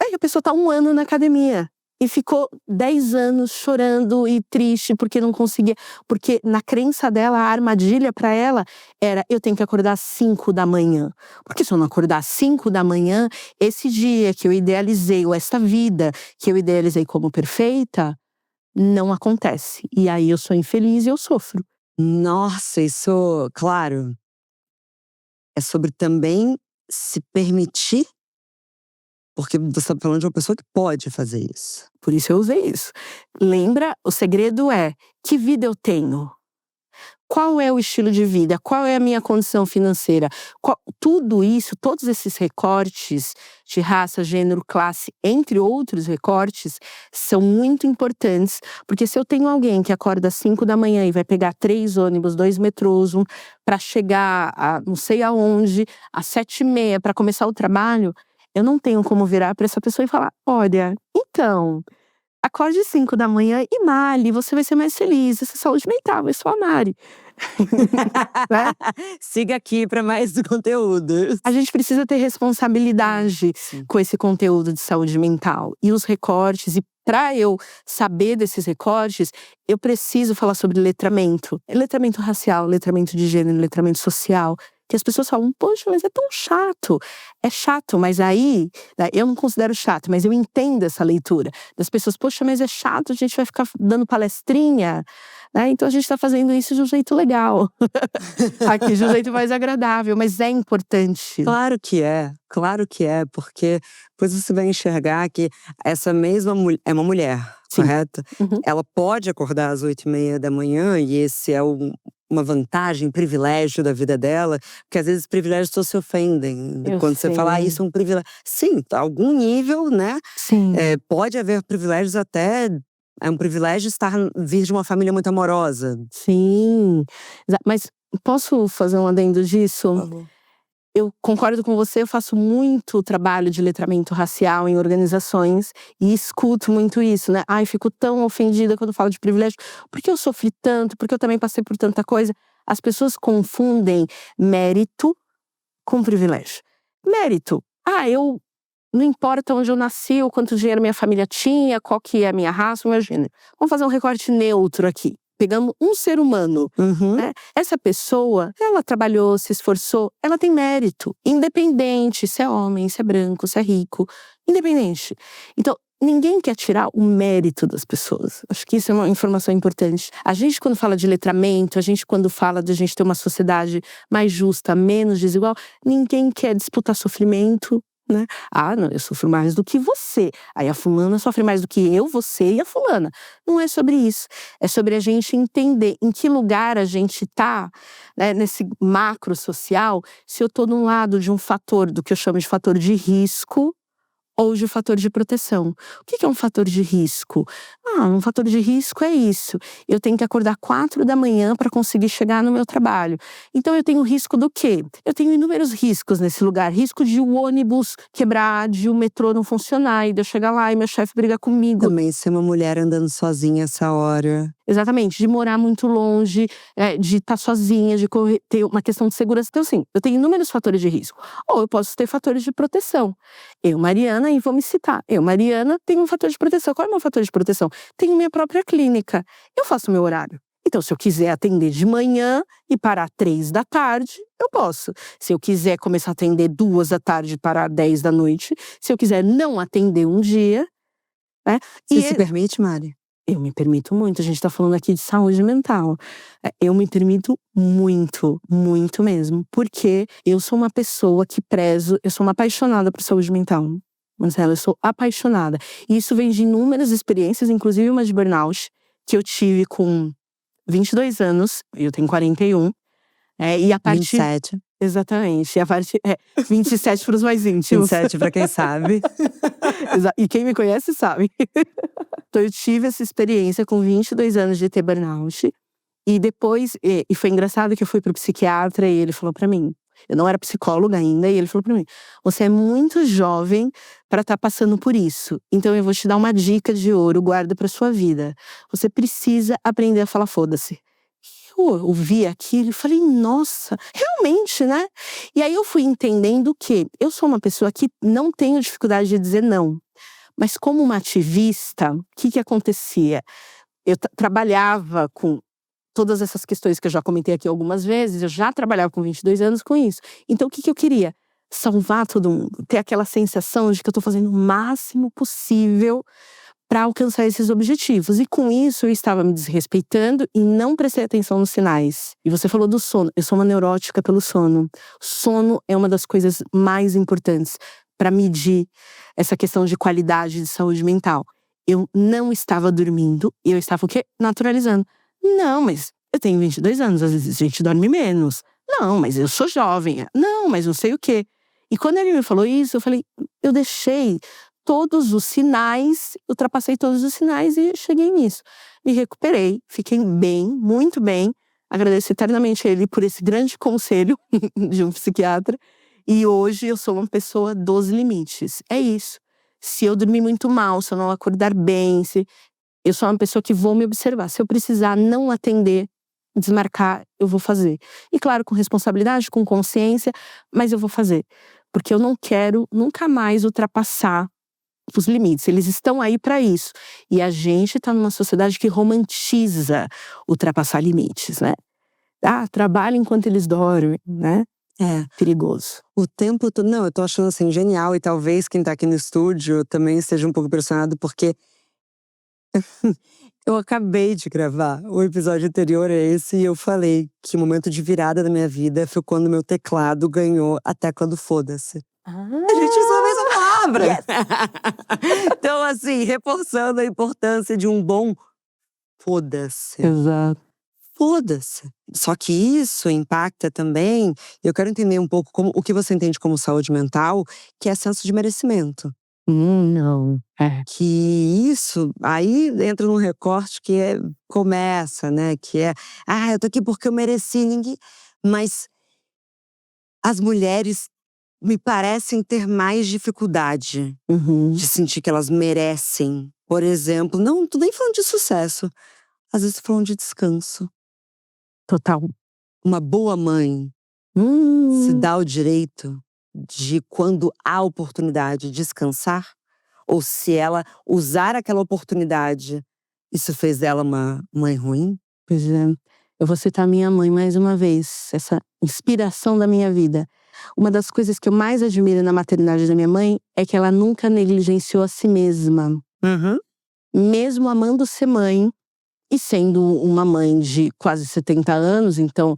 Aí a pessoa tá 1 ano na academia e ficou 10 anos chorando e triste porque não conseguia. Porque na crença dela, a armadilha pra ela era: eu tenho que acordar às 5h. Porque se eu não acordar às 5h, esse dia que eu idealizei, ou essa vida que eu idealizei como perfeita, não acontece. E aí eu sou infeliz e eu sofro. Nossa, isso, claro, é sobre também se permitir, porque você tá falando de uma pessoa que pode fazer isso. Por isso eu usei isso. Lembra, o segredo é: que vida eu tenho? Qual é o estilo de vida? Qual é a minha condição financeira? Tudo isso, todos esses recortes de raça, gênero, classe, entre outros recortes, são muito importantes. Porque se eu tenho alguém que acorda às 5h e vai pegar 3 ônibus, 2 metrôs, para chegar a não sei aonde, às 7h30 para começar o trabalho, eu não tenho como virar para essa pessoa e falar: olha, então, acorde às 5h e malhe, você vai ser mais feliz, essa saúde mental, eu sou a Mari. Né? Siga aqui para mais conteúdos. A gente precisa ter responsabilidade Sim. com esse conteúdo de saúde mental. E os recortes, e para eu saber desses recortes, eu preciso falar sobre letramento. Letramento racial, letramento de gênero, letramento social. Que as pessoas falam: poxa, mas é tão chato. É chato, mas aí, né, eu não considero chato, mas eu entendo essa leitura das pessoas: poxa, mas é chato, a gente vai ficar dando palestrinha, né? Então a gente tá fazendo isso de um jeito legal. Aqui, de um jeito mais agradável, mas é importante. Claro que é, porque depois você vai enxergar que essa mesma mulher é uma mulher, Sim. correto? Uhum. Ela pode acordar às 8h30 e esse é uma vantagem, privilégio da vida dela, porque às vezes privilégios só se ofendem. Eu Quando você fala: sei. isso é um privilégio. Sim, a algum nível, né? Sim. Pode haver privilégios até. É um privilégio vir de uma família muito amorosa. Sim. Mas posso fazer um adendo disso? Por favor. Eu concordo com você, eu faço muito trabalho de letramento racial em organizações e escuto muito isso, né? Ai, fico tão ofendida quando falo de privilégio, porque eu sofri tanto, porque eu também passei por tanta coisa. As pessoas confundem mérito com privilégio. Mérito: eu não importa onde eu nasci, ou quanto dinheiro minha família tinha, qual que é a minha raça, o meu gênero. Vamos fazer um recorte neutro aqui. Pegamos um ser humano, né? Essa pessoa, ela trabalhou, se esforçou, ela tem mérito. Independente se é homem, se é branco, se é rico. Independente. Então, ninguém quer tirar o mérito das pessoas. Acho que isso é uma informação importante. A gente, quando fala de letramento, a gente, quando fala de a gente ter uma sociedade mais justa, menos desigual, ninguém quer disputar sofrimento, né? Não, eu sofro mais do que você. Aí a fulana sofre mais do que eu, você e a fulana. Não é sobre isso. É sobre a gente entender em que lugar a gente tá, né, nesse macro social, se eu tô num lado de um fator, do que eu chamo de fator de risco, ou de fator de proteção. O que é um fator de risco? Um fator de risco é isso: eu tenho que acordar 4h para conseguir chegar no meu trabalho. Então eu tenho risco do quê? Eu tenho inúmeros riscos nesse lugar. Risco de o ônibus quebrar, de o metrô não funcionar, e de eu chegar lá e meu chefe brigar comigo. Também ser uma mulher andando sozinha essa hora. Exatamente, de morar muito longe, de estar sozinha, de ter uma questão de segurança. Então, assim, eu tenho inúmeros fatores de risco. Ou eu posso ter fatores de proteção. Eu, Mariana, e vou me citar. Eu, Mariana, tenho um fator de proteção. Qual é o meu fator de proteção? Tenho minha própria clínica. Eu faço meu horário. Então, se eu quiser atender de manhã e parar 3h, eu posso. Se eu quiser começar a atender 2h e parar 10h, se eu quiser não atender um dia, né? Você se permite, Mari? Eu me permito muito. A gente tá falando aqui de saúde mental. Eu me permito muito, muito mesmo. Porque eu sou uma pessoa que prezo, eu sou uma apaixonada por saúde mental. Marcela, eu sou apaixonada. E isso vem de inúmeras experiências, inclusive uma de burnout, que eu tive com 22 anos, eu tenho 41. E a partir… 27. Exatamente. E a parte 27 para os mais íntimos. 27 pra quem sabe. E quem me conhece sabe. Então eu tive essa experiência com 22 anos de ter burnout. E depois, e foi engraçado que eu fui pro psiquiatra e ele falou pra mim, eu não era psicóloga ainda, e ele falou pra mim: você é muito jovem pra estar passando por isso. Então eu vou te dar uma dica de ouro, guarda pra sua vida. Você precisa aprender a falar foda-se. Eu ouvi aquilo e falei, nossa, realmente, né? E aí eu fui entendendo que eu sou uma pessoa que não tenho dificuldade de dizer não. Mas como uma ativista, o que acontecia? Eu trabalhava com todas essas questões que eu já comentei aqui algumas vezes, eu já trabalhava com 22 anos com isso. Então o que eu queria? Salvar todo mundo, ter aquela sensação de que eu tô fazendo o máximo possível para alcançar esses objetivos. E com isso eu estava me desrespeitando e não prestei atenção nos sinais. E você falou do sono. Eu sou uma neurótica pelo sono. Sono é uma das coisas mais importantes para medir essa questão de qualidade de saúde mental. Eu não estava dormindo e eu estava o quê? Naturalizando. Não, mas eu tenho 22 anos, às vezes a gente dorme menos. Não, mas eu sou jovem. Não, mas não sei o quê. E quando ele me falou isso, eu falei, eu deixei todos os sinais, ultrapassei todos os sinais e cheguei nisso. Me recuperei, fiquei bem, muito bem. Agradeço eternamente a ele por esse grande conselho de um psiquiatra. E hoje eu sou uma pessoa dos limites. É isso. Se eu dormir muito mal, se eu não acordar bem, eu sou uma pessoa que vou me observar. Se eu precisar não atender, desmarcar, eu vou fazer. E claro, com responsabilidade, com consciência, mas eu vou fazer. Porque eu não quero nunca mais ultrapassar os limites. Eles estão aí para isso. E a gente está numa sociedade que romantiza ultrapassar limites, né? Trabalha enquanto eles dormem, né? É perigoso. O tempo todo. Não, eu tô achando assim genial, e talvez quem tá aqui no estúdio também esteja um pouco impressionado, porque eu acabei de gravar. O episódio anterior a esse, e eu falei que o momento de virada da minha vida foi quando meu teclado ganhou a tecla do foda-se. A gente usou a mesma palavra! Yes. Então, assim, reforçando a importância de um bom foda-se. Exato. Foda-se. Só que isso impacta também, eu quero entender um pouco o que você entende como saúde mental, que é senso de merecimento. Não. Que isso, aí entra num recorte que começa, né? Que eu tô aqui porque eu mereci, ninguém… Mas as mulheres me parecem ter mais dificuldade de sentir que elas merecem. Por exemplo, não tô nem falando de sucesso. Às vezes tô falando de descanso. Total. Uma boa mãe se dá o direito de, quando há oportunidade, descansar? Ou se ela usar aquela oportunidade, isso fez dela uma mãe ruim? Pois é. Eu vou citar minha mãe mais uma vez, essa inspiração da minha vida. Uma das coisas que eu mais admiro na maternidade da minha mãe é que ela nunca negligenciou a si mesma. Mesmo amando ser mãe, e sendo uma mãe de quase 70 anos, então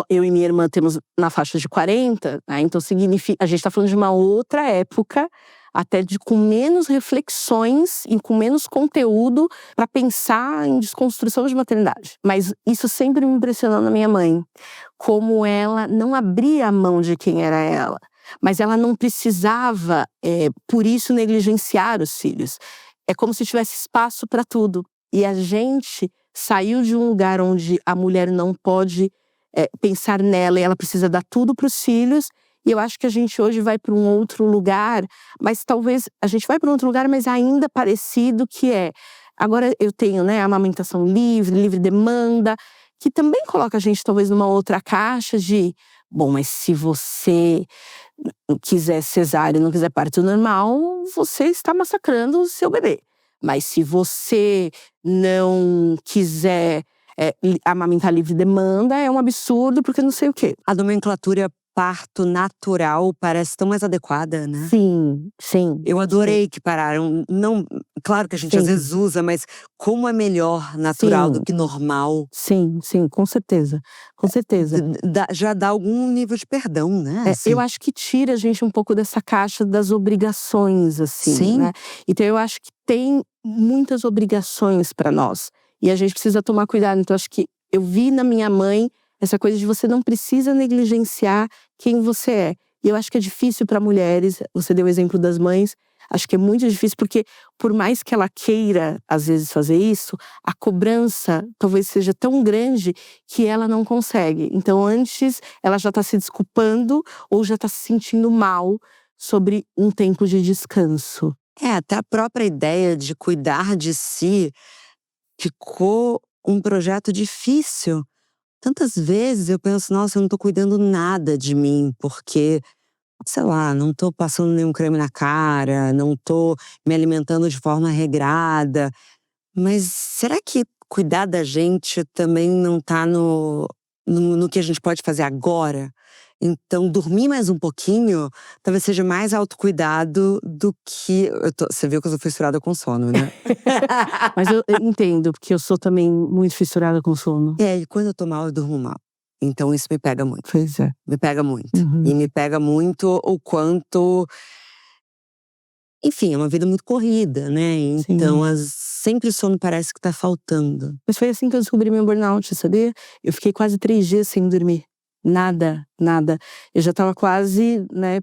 eu e minha irmã temos na faixa de 40, né? Então significa, a gente está falando de uma outra época, até com menos reflexões e com menos conteúdo para pensar em desconstrução de maternidade. Mas isso sempre me impressionou na minha mãe, como ela não abria a mão de quem era ela, mas ela não precisava, por isso, negligenciar os filhos. É como se tivesse espaço para tudo. E a gente saiu de um lugar onde a mulher não pode pensar nela e ela precisa dar tudo para os filhos. E eu acho que a gente hoje vai para um outro lugar, mas talvez a gente vai para um outro lugar, mas ainda parecido, que agora eu tenho, né, a amamentação livre demanda, que também coloca a gente talvez numa outra caixa de, bom, mas se você quiser cesárea e não quiser parto normal, você está massacrando o seu bebê. Mas se você não quiser amamentar livre demanda, é um absurdo, porque não sei o quê. A nomenclatura parto natural parece tão mais adequada, né? Sim, sim. Eu adorei que pararam. Não, claro que a gente às Sim. vezes usa, mas como é melhor natural Sim. do que normal. Sim, com certeza. Com certeza. Já dá algum nível de perdão, né? Assim. Eu acho que tira a gente um pouco dessa caixa das obrigações, assim, Sim. né? Então eu acho que tem muitas obrigações para nós. E a gente precisa tomar cuidado. Então acho que eu vi na minha mãe Essa coisa de você não precisa negligenciar quem você é. E eu acho que é difícil para mulheres, você deu o exemplo das mães, acho que é muito difícil porque por mais que ela queira às vezes fazer isso, a cobrança talvez seja tão grande que ela não consegue. Então antes ela já está se desculpando ou já está se sentindo mal sobre um tempo de descanso. Até a própria ideia de cuidar de si ficou um projeto difícil. Tantas vezes eu penso: "Nossa, eu não tô cuidando nada de mim", porque, sei lá, não tô passando nenhum creme na cara, não tô me alimentando de forma regrada. Mas será que cuidar da gente também não tá no que a gente pode fazer agora? Então dormir mais um pouquinho, talvez seja mais autocuidado do que você viu que eu sou fissurada com sono, né. Mas eu entendo, porque eu sou também muito fissurada com sono. E quando eu tô mal, eu durmo mal. Então isso me pega muito, Pois é. me pega muito. E Uhum. me pega muito o quanto, enfim, é uma vida muito corrida, né, então Sim. sempre o sono parece que tá faltando. Mas foi assim que eu descobri meu burnout, sabia? Eu fiquei quase 3 dias sem dormir. Nada, nada. Eu já estava quase, né,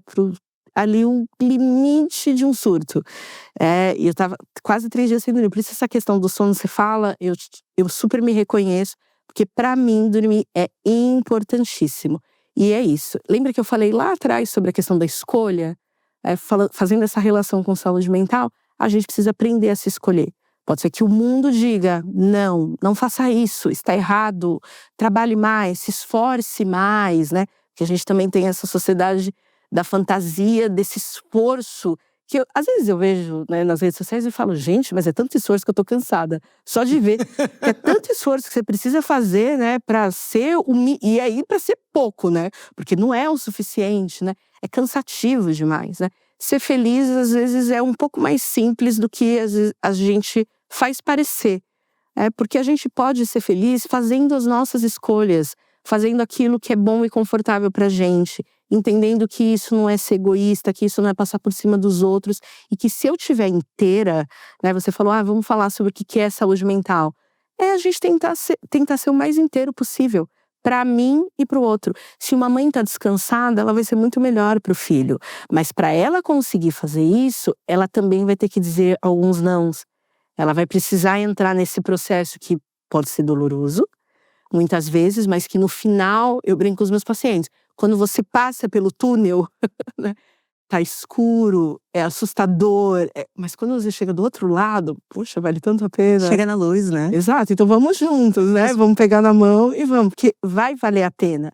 ali um limite de um surto. E eu estava quase 3 dias sem dormir. Por isso essa questão do sono, você fala, eu super me reconheço, porque pra mim dormir é importantíssimo. E é isso. Lembra que eu falei lá atrás sobre a questão da escolha? Fazendo essa relação com saúde mental, a gente precisa aprender a se escolher. Pode ser que o mundo diga: "Não, não faça isso, está errado, trabalhe mais, se esforce mais", né. Porque a gente também tem essa sociedade da fantasia, desse esforço, que às vezes eu vejo, né, nas redes sociais e falo: "Gente, mas é tanto esforço que eu tô cansada, só de ver". Que é tanto esforço que você precisa fazer, né, pra ser e aí pra ser pouco, né, porque não é o suficiente, né, é cansativo demais, né. Ser feliz às vezes é um pouco mais simples do que às vezes a gente faz parecer. Porque a gente pode ser feliz fazendo as nossas escolhas, fazendo aquilo que é bom e confortável pra gente, entendendo que isso não é ser egoísta, que isso não é passar por cima dos outros e que se eu estiver inteira, né, você falou: "Ah, vamos falar sobre o que é saúde mental". É a gente tentar ser o mais inteiro possível, pra mim e para o outro. Se uma mãe tá descansada, ela vai ser muito melhor para o filho, mas pra ela conseguir fazer isso, ela também vai ter que dizer alguns nãos. Ela vai precisar entrar nesse processo que pode ser doloroso, muitas vezes, mas que no final, eu brinco com os meus pacientes, quando você passa pelo túnel, né, tá escuro, é assustador, mas quando você chega do outro lado, poxa, vale tanto a pena. Chega na luz, né. Exato, então vamos juntos, né, Mas vamos pegar na mão e vamos, porque vai valer a pena,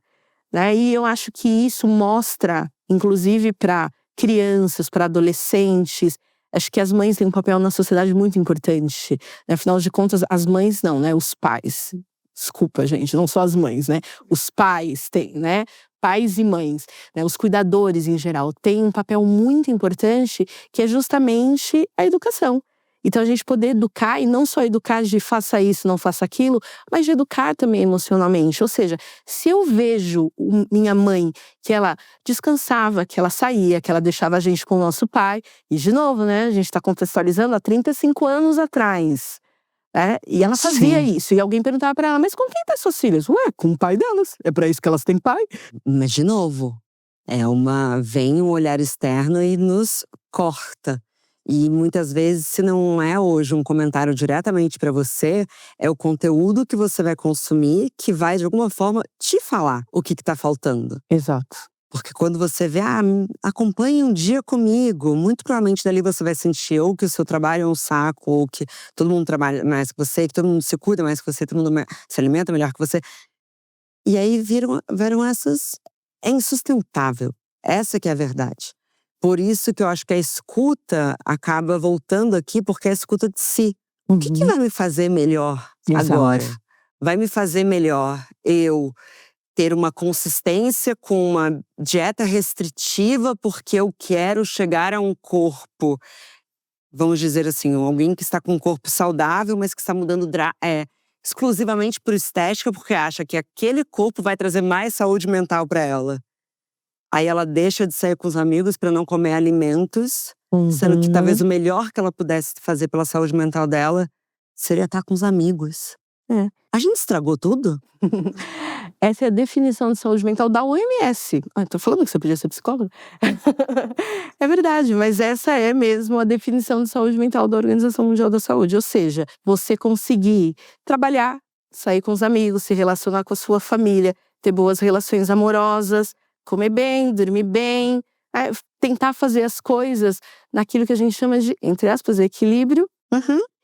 né. E eu acho que isso mostra, inclusive para crianças, para adolescentes, acho que as mães têm um papel na sociedade muito importante, né, afinal de contas as mães não, né, os pais. Desculpa gente, não só as mães, né, os pais têm, né, pais e mães, né, os cuidadores em geral, têm um papel muito importante, que é justamente a educação. Então a gente poder educar, e não só educar de faça isso, não faça aquilo, mas de educar também emocionalmente. Ou seja, se eu vejo minha mãe, que ela descansava, que ela saía, que ela deixava a gente com o nosso pai, e de novo, né, a gente tá contextualizando há 35 anos atrás, né, e ela fazia sim, isso, e alguém perguntava pra ela: "Mas com quem tá suas filhas?" "Ué, com o pai delas, é pra isso que elas têm pai". mas de novo, vem um olhar externo e nos corta. E muitas vezes, se não é hoje um comentário diretamente pra você, é o conteúdo que você vai consumir que vai de alguma forma te falar o que tá faltando. Exato. Porque quando você vê: acompanhe um dia comigo", muito provavelmente dali você vai sentir ou que o seu trabalho é um saco, ou que todo mundo trabalha mais que você, que todo mundo se cuida mais que você, todo mundo se alimenta melhor que você. E aí viram essas é insustentável, essa que é a verdade. Por isso que eu acho que a escuta acaba voltando aqui, porque é a escuta de si. O que Uhum. vai me fazer melhor Exato. agora? Vai me fazer melhor eu ter uma consistência com uma dieta restritiva, porque eu quero chegar a um corpo, vamos dizer assim, alguém que está com um corpo saudável, mas que está mudando exclusivamente por estética, porque acha que aquele corpo vai trazer mais saúde mental para ela. Aí ela deixa de sair com os amigos para não comer alimentos, sendo que talvez Uhum. o melhor que ela pudesse fazer pela saúde mental dela seria estar com os amigos. É. A gente estragou tudo? Essa é a definição de saúde mental da OMS. Tô falando que você podia ser psicóloga? É verdade, mas essa é mesmo a definição de saúde mental da Organização Mundial da Saúde. Ou seja, você conseguir trabalhar, sair com os amigos, se relacionar com a sua família, ter boas relações amorosas, comer bem, dormir bem, tentar fazer as coisas naquilo que a gente chama de, entre aspas, equilíbrio.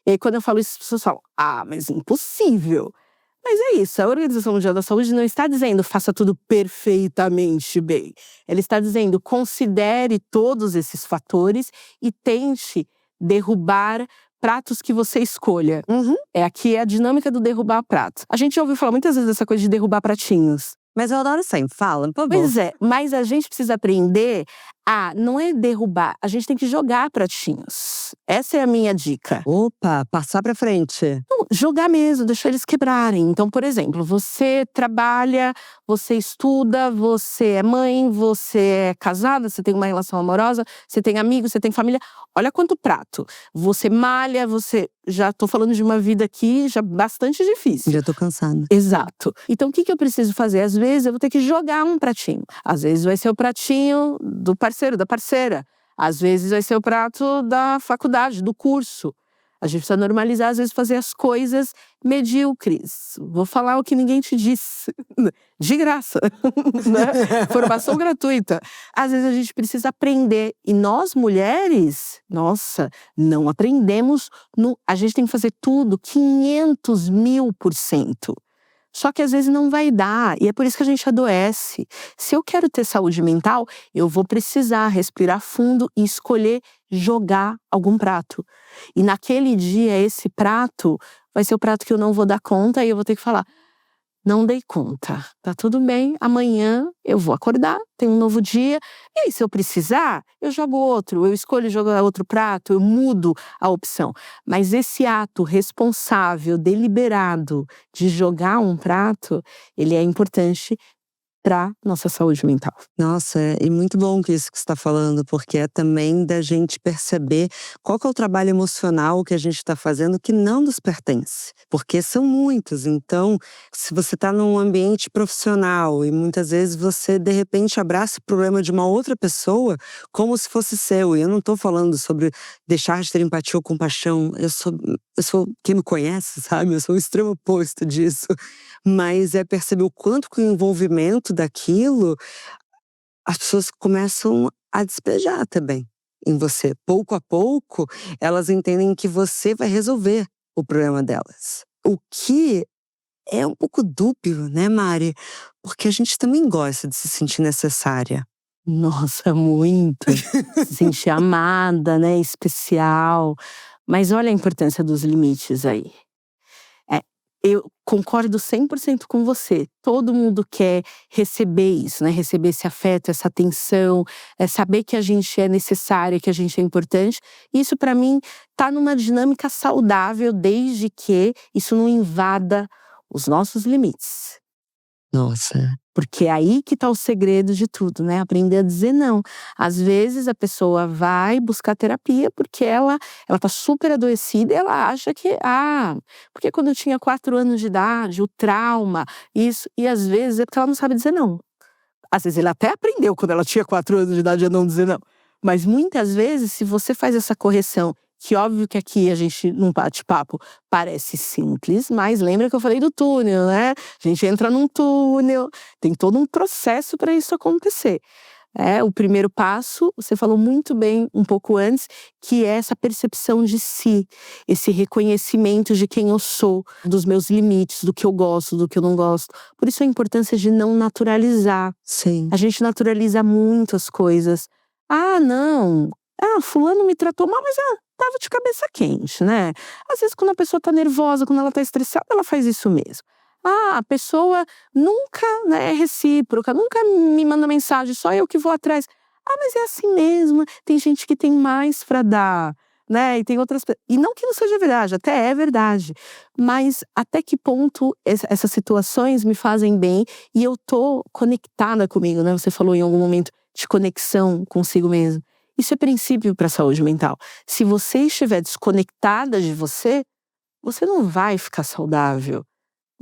E aí, quando eu falo isso, as pessoas falam, mas impossível. Mas é isso, a Organização Mundial da Saúde não está dizendo faça tudo perfeitamente bem. Ela está dizendo considere todos esses fatores e tente derrubar pratos que você escolha. Aqui é a dinâmica do derrubar pratos. A gente já ouviu falar muitas vezes dessa coisa de derrubar pratinhos. Mas eu adoro sempre, fala, por favor. Pois é, mas a gente precisa aprender não é derrubar, a gente tem que jogar pratinhos. Essa é a minha dica. Opa, passar pra frente. Não, jogar mesmo, deixar eles quebrarem. Então, por exemplo, você trabalha, você estuda, você é mãe, você é casada, você tem uma relação amorosa, você tem amigos, você tem família. Olha quanto prato. Você malha, já tô falando de uma vida aqui já bastante difícil. Já tô cansada. Exato. Então, o que eu preciso fazer? Às vezes, eu vou ter que jogar um pratinho. Às vezes, vai ser o pratinho do parceiro, da parceira. Às vezes, vai ser o prato da faculdade, do curso. A gente precisa normalizar, às vezes, fazer as coisas medíocres. Vou falar o que ninguém te disse. De graça. Né? Formação gratuita. Às vezes, a gente precisa aprender. E nós, mulheres, nossa, não aprendemos. A gente tem que fazer tudo 500.000%. Só que às vezes não vai dar, e é por isso que a gente adoece. Se eu quero ter saúde mental, eu vou precisar respirar fundo e escolher jogar algum prato. E naquele dia, esse prato vai ser o prato que eu não vou dar conta e eu vou ter que falar, não dei conta, tá tudo bem, amanhã eu vou acordar, tem um novo dia, e aí se eu precisar, eu jogo outro, eu escolho jogar outro prato, eu mudo a opção. Mas esse ato responsável, deliberado de jogar um prato, ele é importante para nossa saúde mental. Nossa, e muito bom que isso que você está falando, porque é também da gente perceber qual que é o trabalho emocional que a gente está fazendo que não nos pertence. Porque são muitos, então se você está num ambiente profissional e muitas vezes você de repente abraça o problema de uma outra pessoa como se fosse seu. E eu não estou falando sobre deixar de ter empatia ou compaixão, eu sou quem me conhece, sabe? Eu sou o extremo oposto disso. Mas é perceber o quanto que o envolvimento daquilo, as pessoas começam a despejar também em você. Pouco a pouco, elas entendem que você vai resolver o problema delas. O que é um pouco dúbio, né, Mari? Porque a gente também gosta de se sentir necessária. Nossa, muito. Se sentir amada, né, especial. Mas olha a importância dos limites aí. Eu concordo 100% com você. Todo mundo quer receber isso, né? Receber esse afeto, essa atenção, saber que a gente é necessária, que a gente é importante. Isso, para mim, tá numa dinâmica saudável, desde que isso não invada os nossos limites. Nossa. Porque é aí que tá o segredo de tudo, né? Aprender a dizer não. Às vezes a pessoa vai buscar terapia porque ela tá super adoecida e ela acha que, porque quando eu tinha 4 anos de idade, o trauma, isso. E às vezes é porque ela não sabe dizer não. Às vezes ela até aprendeu quando ela tinha 4 anos de idade a não dizer não. Mas muitas vezes, se você faz essa correção, que óbvio que aqui a gente, num bate-papo, parece simples, mas lembra que eu falei do túnel, né? A gente entra num túnel, tem todo um processo para isso acontecer. O primeiro passo, você falou muito bem um pouco antes, que é essa percepção de si, esse reconhecimento de quem eu sou, dos meus limites, do que eu gosto, do que eu não gosto. Por isso a importância de não naturalizar. Sim. A gente naturaliza muito as coisas. Não, fulano me tratou mal, mas tava de cabeça quente, né? Às vezes quando a pessoa tá nervosa, quando ela tá estressada, ela faz isso mesmo. A pessoa nunca, né, é recíproca, nunca me manda mensagem, só eu que vou atrás. Mas é assim mesmo, tem gente que tem mais pra dar, né? E tem outras. E não que não seja verdade, até é verdade. Mas até que ponto essas situações me fazem bem e eu tô conectada comigo, né? Você falou em algum momento de conexão consigo mesmo. Isso é princípio para a saúde mental. Se você estiver desconectada de você, você não vai ficar saudável.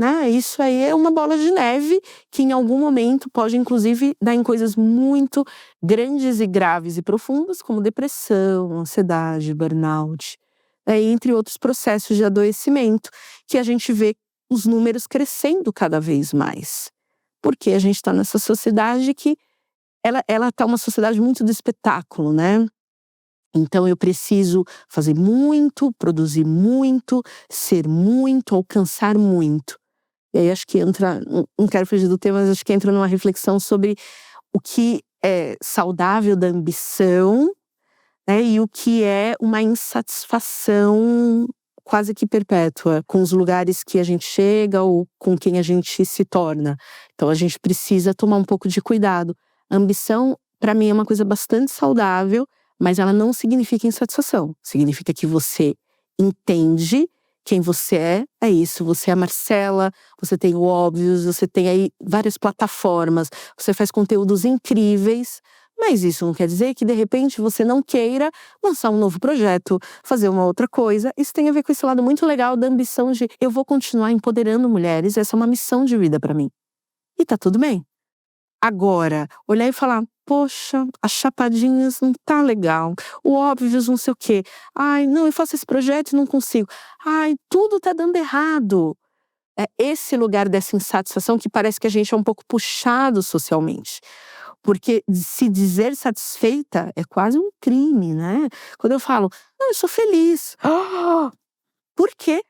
né? Isso aí é uma bola de neve que em algum momento pode inclusive dar em coisas muito grandes e graves e profundas, como depressão, ansiedade, burnout, entre outros processos de adoecimento, que a gente vê os números crescendo cada vez mais. Porque a gente está nessa sociedade que ela tá uma sociedade muito do espetáculo, né? Então eu preciso fazer muito, produzir muito, ser muito, alcançar muito. E aí acho que entra, não quero fugir do tema, mas acho que entra numa reflexão sobre o que é saudável da ambição, né, e o que é uma insatisfação quase que perpétua com os lugares que a gente chega ou com quem a gente se torna. Então a gente precisa tomar um pouco de cuidado. A ambição, para mim, é uma coisa bastante saudável, mas ela não significa insatisfação. Significa que você entende quem você é isso. Você é a Marcela, você tem o Óbvios, você tem aí várias plataformas, você faz conteúdos incríveis, mas isso não quer dizer que, de repente, você não queira lançar um novo projeto, fazer uma outra coisa. Isso tem a ver com esse lado muito legal da ambição de eu vou continuar empoderando mulheres, essa é uma missão de vida pra mim. E tá tudo bem. Agora, olhar e falar, poxa, as chapadinhas não tá legal, o Óbvios não sei o quê. Ai, não, eu faço esse projeto e não consigo. Ai, tudo tá dando errado. É esse lugar dessa insatisfação que parece que a gente é um pouco puxado socialmente. Porque se dizer satisfeita é quase um crime, né? Quando eu falo, não, eu sou feliz. Ah, por quê?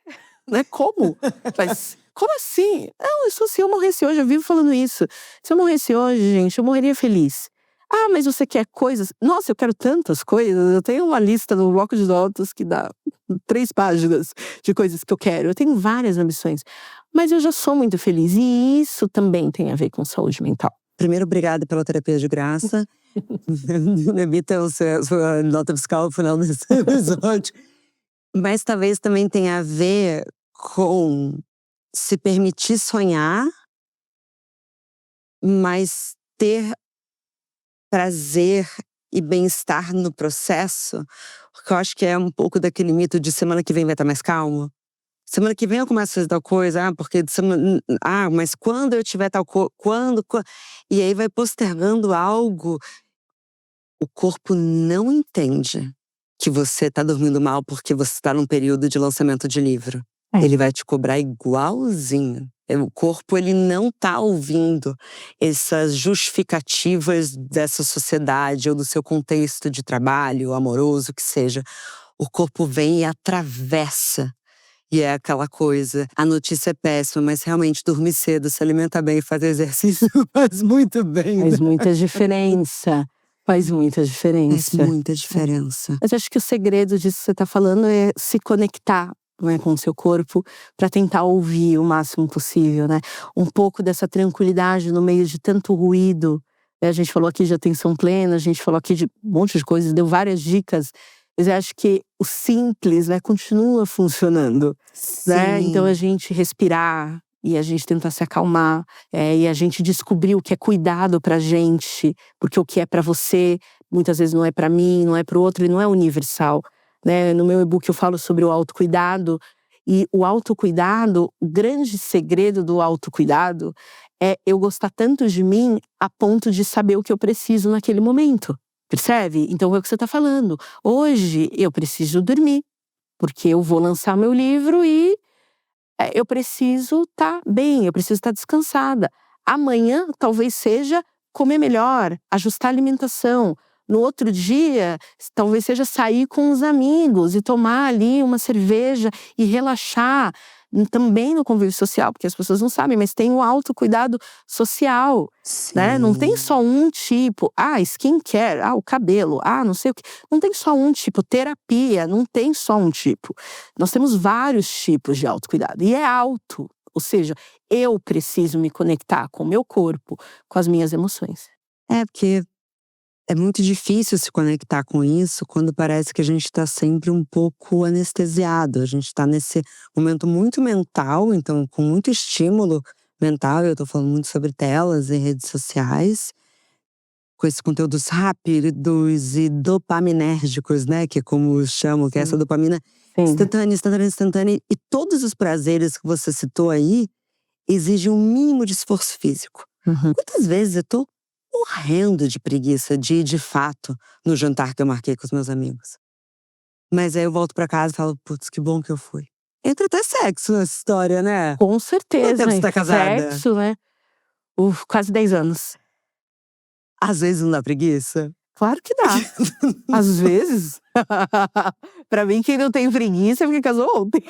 Né? Como? Mas, como assim? Não, eu sou, se eu morresse hoje, eu vivo falando isso. Se eu morresse hoje, gente, eu morreria feliz. Ah, mas você quer coisas? Nossa, eu quero tantas coisas. Eu tenho uma lista no bloco de notas que dá 3 páginas de coisas que eu quero. Eu tenho várias ambições. Mas eu já sou muito feliz. E isso também tem a ver com saúde mental. Primeiro, obrigada pela terapia de graça. Evita a sua nota fiscal no final desse episódio. Mas talvez também tenha a ver com se permitir sonhar, mas ter prazer e bem-estar no processo. Porque eu acho que é um pouco daquele mito de semana que vem vai estar mais calmo. Semana que vem eu começo a fazer tal coisa, porque mas quando eu tiver tal coisa, quando? E aí vai postergando algo. O corpo não entende que você tá dormindo mal porque você tá num período de lançamento de livro. Ele vai te cobrar igualzinho. O corpo, ele não tá ouvindo essas justificativas dessa sociedade ou do seu contexto de trabalho, amoroso, que seja. O corpo vem e atravessa. E é aquela coisa, a notícia é péssima, mas realmente dormir cedo, se alimentar bem e fazer exercício faz muito bem. Faz muita diferença. Faz muita diferença. Faz muita diferença. Mas acho que o segredo disso que você tá falando é se conectar, né, com o seu corpo para tentar ouvir o máximo possível, né? Um pouco dessa tranquilidade no meio de tanto ruído. A gente falou aqui de atenção plena, a gente falou aqui de um monte de coisas, deu várias dicas. Mas eu acho que o simples, né, continua funcionando, né? Então a gente respirar e a gente tentar se acalmar, e a gente descobrir o que é cuidado pra gente, porque o que é pra você muitas vezes não é pra mim, não é pro outro, ele não é universal, né? No meu e-book eu falo sobre o autocuidado, e o autocuidado, o grande segredo do autocuidado é eu gostar tanto de mim a ponto de saber o que eu preciso naquele momento. Percebe? Então é o que você tá falando. Hoje eu preciso dormir, porque eu vou lançar meu livro e eu preciso estar bem, eu preciso estar descansada. Amanhã talvez seja comer melhor, ajustar a alimentação. No outro dia, talvez seja sair com os amigos e tomar ali uma cerveja e relaxar. Também no convívio social, porque as pessoas não sabem, mas tem o autocuidado social, né? Não tem só um tipo, skincare, o cabelo, não sei o que. Não tem só um tipo, terapia, não tem só um tipo. Nós temos vários tipos de autocuidado, e é auto. Ou seja, eu preciso me conectar com o meu corpo, com as minhas emoções. Porque é muito difícil se conectar com isso quando parece que a gente tá sempre um pouco anestesiado. A gente tá nesse momento muito mental, então com muito estímulo mental. Eu tô falando muito sobre telas e redes sociais, com esses conteúdos rápidos e dopaminérgicos, né? Que é como chamam, que é essa dopamina instantânea, instantânea, instantânea. E todos os prazeres que você citou aí, exige um mínimo de esforço físico. Uhum. Quantas vezes eu tô morrendo de preguiça de ir de fato no jantar que eu marquei com os meus amigos. Mas aí eu volto pra casa e falo, putz, que bom que eu fui. Entra até sexo nessa história, né? Com Quanto certeza, tempo você tá casada? sexo, né? Quase 10 anos. Às vezes não dá preguiça. Claro que dá. Às vezes. Pra mim, quem não tem preguiça é porque casou ontem.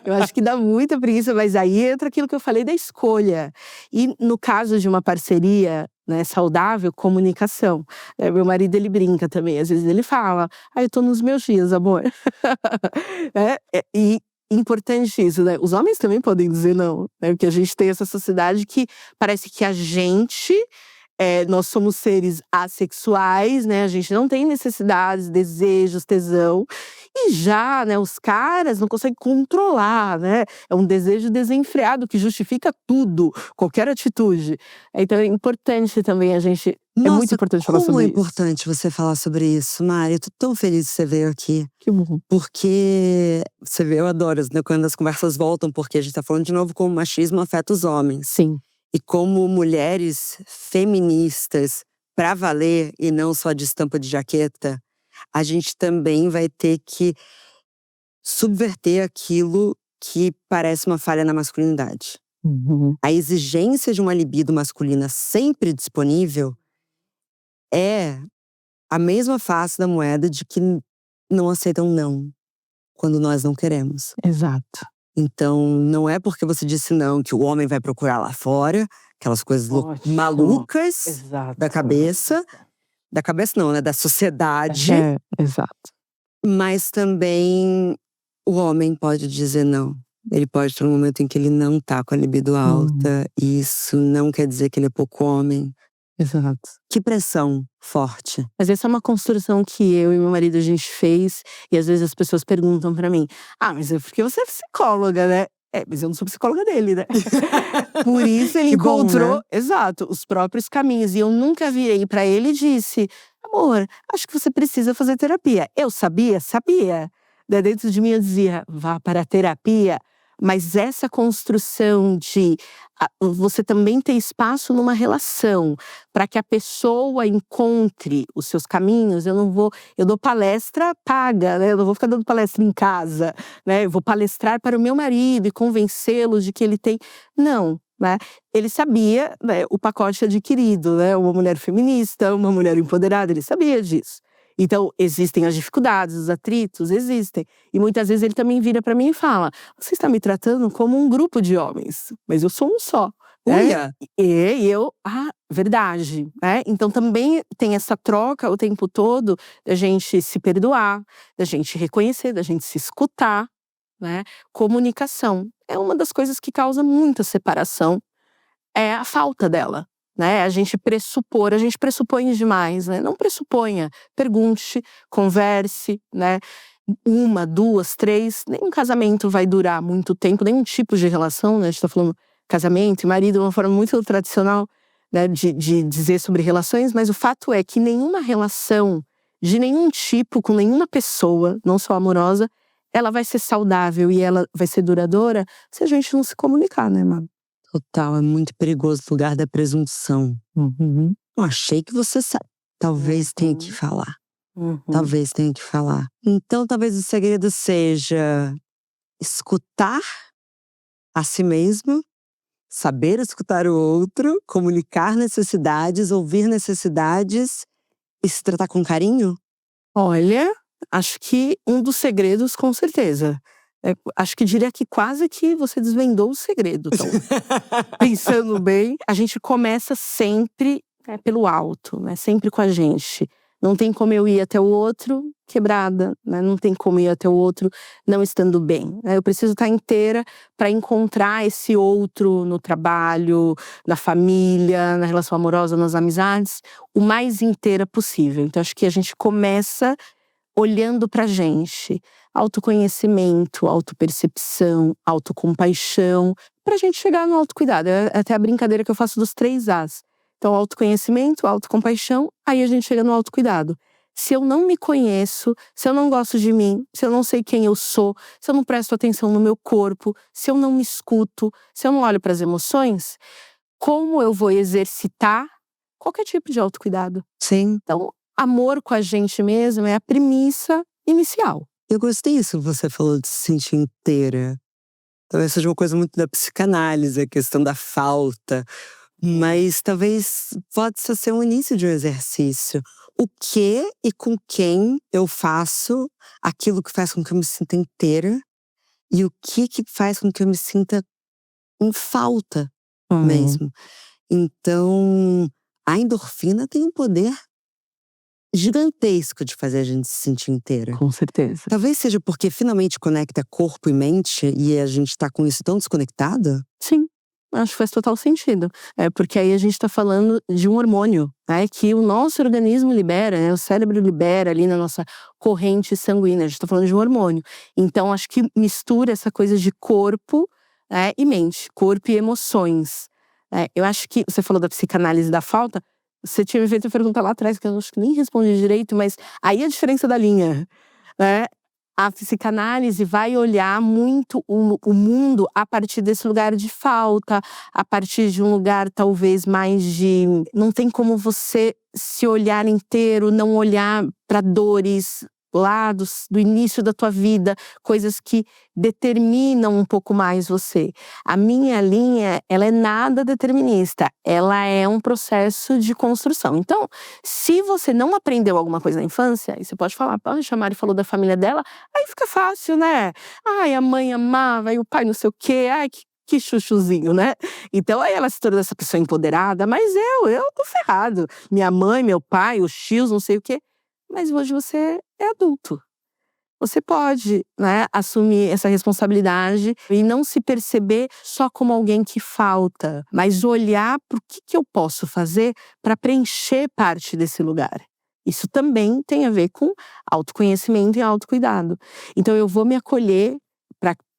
Eu acho que dá muita preguiça, mas aí entra aquilo que eu falei da escolha. E no caso de uma parceria, né, saudável, comunicação. Meu marido, ele brinca também, às vezes ele fala: eu tô nos meus dias, amor. E importante isso, né? Os homens também podem dizer não, né? Porque a gente tem essa sociedade que parece que a gente, nós somos seres assexuais, né? A gente não tem necessidades, desejos, tesão. E já, né, os caras não conseguem controlar, né? É um desejo desenfreado que justifica tudo, qualquer atitude. Então é importante também a gente. É muito Nossa, importante falar como é sobre isso. importante você falar sobre isso, Mari. Eu tô tão feliz que você veio aqui. Que bom. Porque, você vê, eu adoro, né, quando as conversas voltam, porque a gente tá falando de novo como o machismo afeta os homens. Sim. E como mulheres feministas, pra valer, e não só de estampa de jaqueta, a gente também vai ter que subverter aquilo que parece uma falha na masculinidade. Uhum. A exigência de uma libido masculina sempre disponível é a mesma face da moeda de que não aceitam não, quando nós não queremos. Exato. Então, não é porque você disse não que o homem vai procurar lá fora, aquelas coisas Ótimo. malucas Exato. da cabeça não, né, da sociedade, Exato. mas também o homem pode dizer não. Ele pode ter um momento em que ele não tá com a libido alta, e isso não quer dizer que ele é pouco homem. Exato. Que pressão forte. Mas essa é uma construção que eu e meu marido a gente fez, e às vezes as pessoas perguntam pra mim: mas é porque você é psicóloga, né? Mas eu não sou psicóloga dele, né? Por isso ele Que bom, encontrou, né? exato, os próprios caminhos. E eu nunca virei pra ele e disse: amor, acho que você precisa fazer terapia. Eu sabia? Sabia. Dentro de mim eu dizia: vá para a terapia. Mas essa construção de você também ter espaço numa relação para que a pessoa encontre os seus caminhos. Eu dou palestra paga, né? Eu não vou ficar dando palestra em casa, né? Eu vou palestrar para o meu marido e convencê-lo de que ele tem. Não, né? Ele sabia, né, o pacote adquirido, né? Uma mulher feminista, uma mulher empoderada, ele sabia disso. Então, existem as dificuldades, os atritos, existem. E muitas vezes ele também vira para mim e fala: você está me tratando como um grupo de homens, mas eu sou um só. Uia! E eu, verdade, né? Então também tem essa troca o tempo todo da gente se perdoar, da gente reconhecer, da gente se escutar, né? Comunicação é uma das coisas que causa muita separação, é a falta dela, né? A gente pressupõe demais, né? Não pressuponha, pergunte, converse, né? 1, 2, 3, nenhum casamento vai durar muito tempo, nenhum tipo de relação, né? A gente tá falando casamento e marido, uma forma muito tradicional, né, de dizer sobre relações, mas o fato é que nenhuma relação de nenhum tipo, com nenhuma pessoa, não só amorosa, ela vai ser saudável e ela vai ser duradoura se a gente não se comunicar, né, Má? Total, é muito perigoso o lugar da presunção. Uhum. Eu achei que você sabe. Talvez tenha que falar. Uhum. Talvez tenha que falar. Então, talvez o segredo seja escutar a si mesmo, saber escutar o outro, comunicar necessidades, ouvir necessidades e se tratar com carinho? Olha, acho que um dos segredos, com certeza. Acho que diria que quase que você desvendou o segredo. Então, pensando bem, a gente começa sempre, né, pelo alto, né? Sempre com a gente. Não tem como eu ir até o outro quebrada, né? Não tem como ir até o outro não estando bem, né? Eu preciso estar inteira para encontrar esse outro no trabalho, na família, na relação amorosa, nas amizades, o mais inteira possível. Então acho que a gente começa olhando pra gente. Autoconhecimento, autopercepção, autocompaixão, pra gente chegar no autocuidado. É até a brincadeira que eu faço dos 3 As. Então, autoconhecimento, autocompaixão, aí a gente chega no autocuidado. Se eu não me conheço, se eu não gosto de mim, se eu não sei quem eu sou, se eu não presto atenção no meu corpo, se eu não me escuto, se eu não olho para as emoções, como eu vou exercitar qualquer tipo de autocuidado? Sim. Então, amor com a gente mesmo é a premissa inicial. Eu gostei disso que você falou de se sentir inteira. Talvez seja uma coisa muito da psicanálise, a questão da falta. Mas talvez possa ser o início de um exercício. O que e com quem eu faço aquilo que faz com que eu me sinta inteira e o que faz com que eu me sinta em falta mesmo. Então, a endorfina tem um poder gigantesco de fazer a gente se sentir inteira. Com certeza. Talvez seja porque finalmente conecta corpo e mente e a gente tá com isso tão desconectado. Sim, acho que faz total sentido. Porque aí a gente tá falando de um hormônio, né, que o nosso organismo libera, né, o cérebro libera ali na nossa corrente sanguínea. A gente tá falando de um hormônio. Então acho que mistura essa coisa de corpo, né, e mente, corpo e emoções. Eu acho que você falou da psicanálise da falta. Você tinha me feito a pergunta lá atrás, que eu acho que nem respondi direito, mas aí a diferença da linha, né? A psicanálise vai olhar muito o mundo a partir desse lugar de falta, a partir de um lugar talvez mais de… Não tem como você se olhar inteiro, não olhar para dores lá do início da tua vida, coisas que determinam um pouco mais você. A minha linha, ela é nada determinista, ela é um processo de construção. Então, se você não aprendeu alguma coisa na infância, e você pode falar, poxa, a Mari falou da família dela, aí fica fácil, né? Ai, a mãe amava, e o pai não sei o quê, ai, que chuchuzinho, né? Então aí ela se tornou essa pessoa empoderada, mas eu tô ferrado. Minha mãe, meu pai, os tios, não sei o quê. Mas hoje você é adulto. Você pode, né, assumir essa responsabilidade e não se perceber só como alguém que falta, mas olhar para o que eu posso fazer para preencher parte desse lugar. Isso também tem a ver com autoconhecimento e autocuidado. Então eu vou me acolher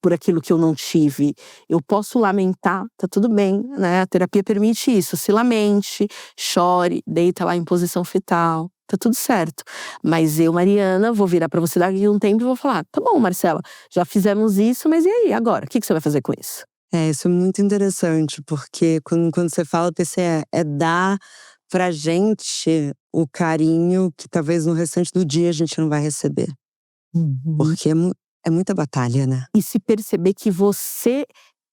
por aquilo que eu não tive. Eu posso lamentar, tá tudo bem, né? A terapia permite isso. Se lamente, chore, deita lá em posição fetal. Tá tudo certo. Mas eu, Mariana, vou virar pra você daqui a um tempo e vou falar: tá bom, Marcela, já fizemos isso, mas e aí, agora? O que você vai fazer com isso? Isso é muito interessante, porque quando você fala TCE, é dar pra gente o carinho que talvez no restante do dia a gente não vai receber. Porque é muita batalha, né? E se perceber que você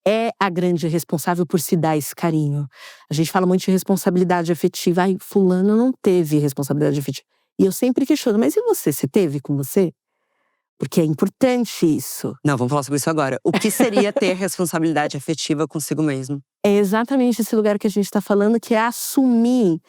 é a grande responsável por se dar esse carinho. A gente fala muito de responsabilidade afetiva. Ai, fulano não teve responsabilidade afetiva. E eu sempre questiono, mas e você? Você teve com você? Porque é importante isso. Não, vamos falar sobre isso agora. O que seria ter responsabilidade afetiva consigo mesmo? É exatamente esse lugar que a gente tá falando, que é assumir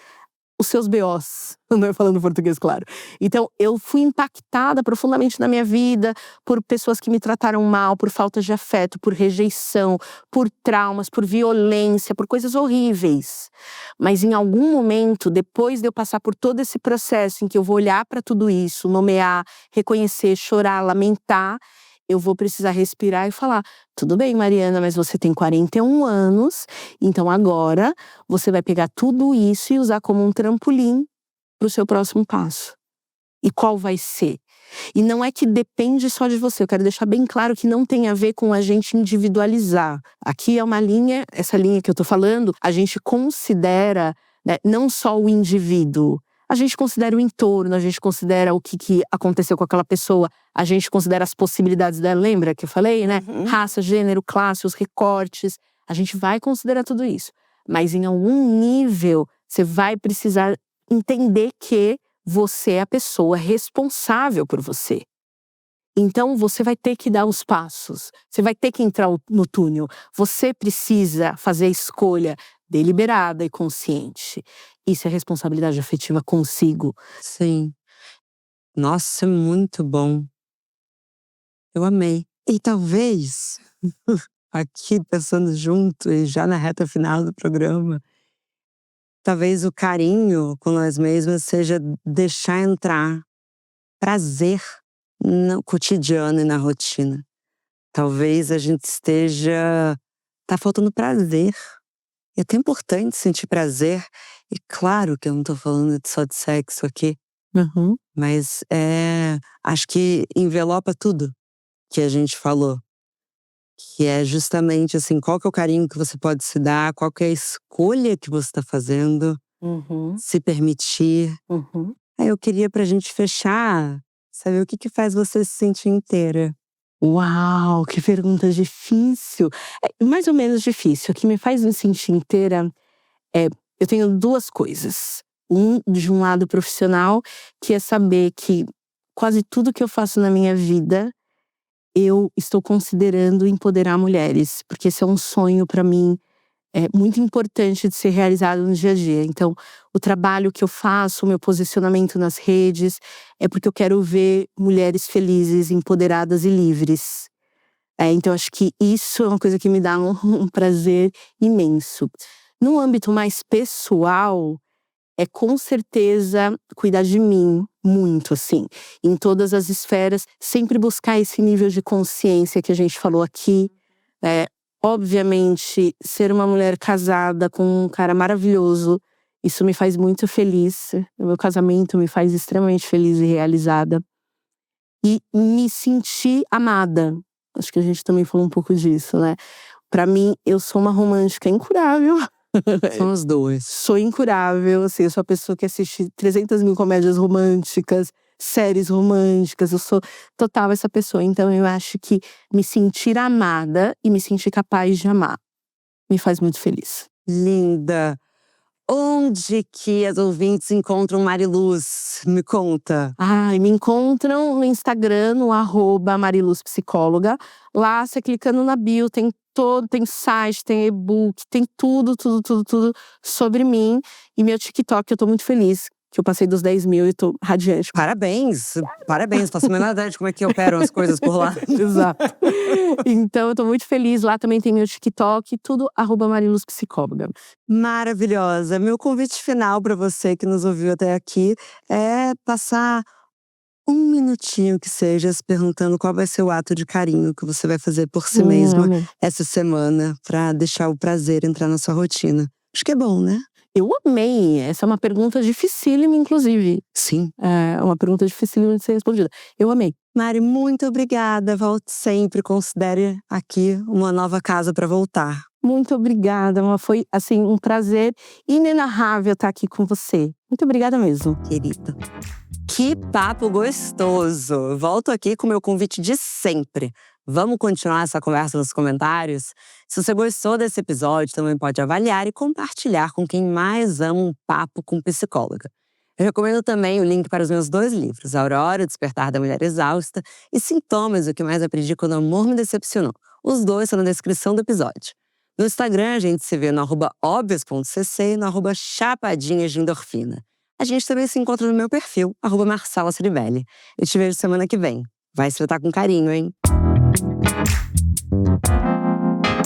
os seus BOs, falando português, claro. Então, eu fui impactada profundamente na minha vida por pessoas que me trataram mal, por falta de afeto, por rejeição, por traumas, por violência, por coisas horríveis. Mas em algum momento, depois de eu passar por todo esse processo em que eu vou olhar para tudo isso, nomear, reconhecer, chorar, lamentar, eu vou precisar respirar e falar: tudo bem, Mariana, mas você tem 41 anos, então agora você vai pegar tudo isso e usar como um trampolim para o seu próximo passo. E qual vai ser? E não é que depende só de você, eu quero deixar bem claro que não tem a ver com a gente individualizar. Aqui é uma linha, essa linha que eu tô falando, a gente considera, né, não só o indivíduo, a gente considera o entorno, a gente considera o que aconteceu com aquela pessoa, a gente considera as possibilidades dela, lembra que eu falei, né? Raça, gênero, classe, os recortes, a gente vai considerar tudo isso. Mas em algum nível, você vai precisar entender que você é a pessoa responsável por você. Então você vai ter que dar os passos, você vai ter que entrar no túnel, você precisa fazer a escolha deliberada e consciente. Isso é responsabilidade afetiva consigo. Sim. Nossa, é muito bom. Eu amei. E talvez, aqui pensando junto e já na reta final do programa, talvez o carinho com nós mesmas seja deixar entrar prazer no cotidiano e na rotina. Talvez a gente esteja… tá faltando prazer. É tão importante sentir prazer. E claro que eu não tô falando só de sexo aqui. Uhum. Mas acho que envelopa tudo que a gente falou. Que é justamente assim, qual que é o carinho que você pode se dar, qual que é a escolha que você está fazendo, Uhum. se permitir. Uhum. Aí eu queria pra gente fechar, saber o que que faz você se sentir inteira. Uau, que pergunta difícil. É mais ou menos difícil. O que me faz me sentir inteira é, eu tenho 2 coisas. De um lado profissional, que é saber que quase tudo que eu faço na minha vida, eu estou considerando empoderar mulheres, porque esse é um sonho pra mim, muito importante de ser realizado no dia a dia. Então, o trabalho que eu faço, o meu posicionamento nas redes, é porque eu quero ver mulheres felizes, empoderadas e livres. Então acho que isso é uma coisa que me dá um prazer imenso. No âmbito mais pessoal, é com certeza cuidar de mim, muito assim, em todas as esferas, sempre buscar esse nível de consciência que a gente falou aqui. Obviamente, ser uma mulher casada com um cara maravilhoso, isso me faz muito feliz. O meu casamento me faz extremamente feliz e realizada. E me sentir amada. Acho que a gente também falou um pouco disso, né. Pra mim, eu sou uma romântica incurável. Somos 2. Sou incurável, assim, eu sou a pessoa que assiste 300.000 comédias românticas, séries românticas, eu sou total essa pessoa. Então eu acho que me sentir amada e me sentir capaz de amar, me faz muito feliz. Linda! Onde que as ouvintes encontram Mariluz? Me conta. Ai, me encontram no Instagram, no @mariluzpsicóloga. Lá, você clicando na bio, tem site, tem e-book, tem tudo, tudo, tudo, tudo sobre mim. E meu TikTok, eu tô muito feliz, que eu passei dos 10.000 e tô radiante. Parabéns, parabéns. Faço a menor ideia de como é que operam as coisas por lá. Exato. Então eu tô muito feliz, lá também tem meu TikTok, tudo @mariluzpsicóloga. Maravilhosa. Meu convite final pra você que nos ouviu até aqui é passar um minutinho que seja se perguntando qual vai ser o ato de carinho que você vai fazer por si mesma Amei. essa semana pra deixar o prazer entrar na sua rotina. Acho que é bom, né? Eu amei, essa é uma pergunta dificílima inclusive. Sim. É uma pergunta dificílima de ser respondida. Eu amei. Mari, muito obrigada. Volte sempre. Considere aqui uma nova casa pra voltar. Muito obrigada, foi, assim, um prazer inenarrável estar aqui com você. Muito obrigada mesmo. Querida. Que papo gostoso! Volto aqui com o meu convite de sempre. Vamos continuar essa conversa nos comentários? Se você gostou desse episódio, também pode avaliar e compartilhar com quem mais ama um papo com psicóloga. Eu recomendo também o link para os meus 2 livros, Aurora, o Despertar da Mulher Exausta, e Sintomas, o que mais aprendi quando o amor me decepcionou. Os 2 estão na descrição do episódio. No Instagram, a gente se vê no @obvios.cc e no @chapadinhasdeendorfina. A gente também se encontra no meu perfil, @MarcelaCeribelli. Eu te vejo semana que vem. Vai se tratar com carinho, hein?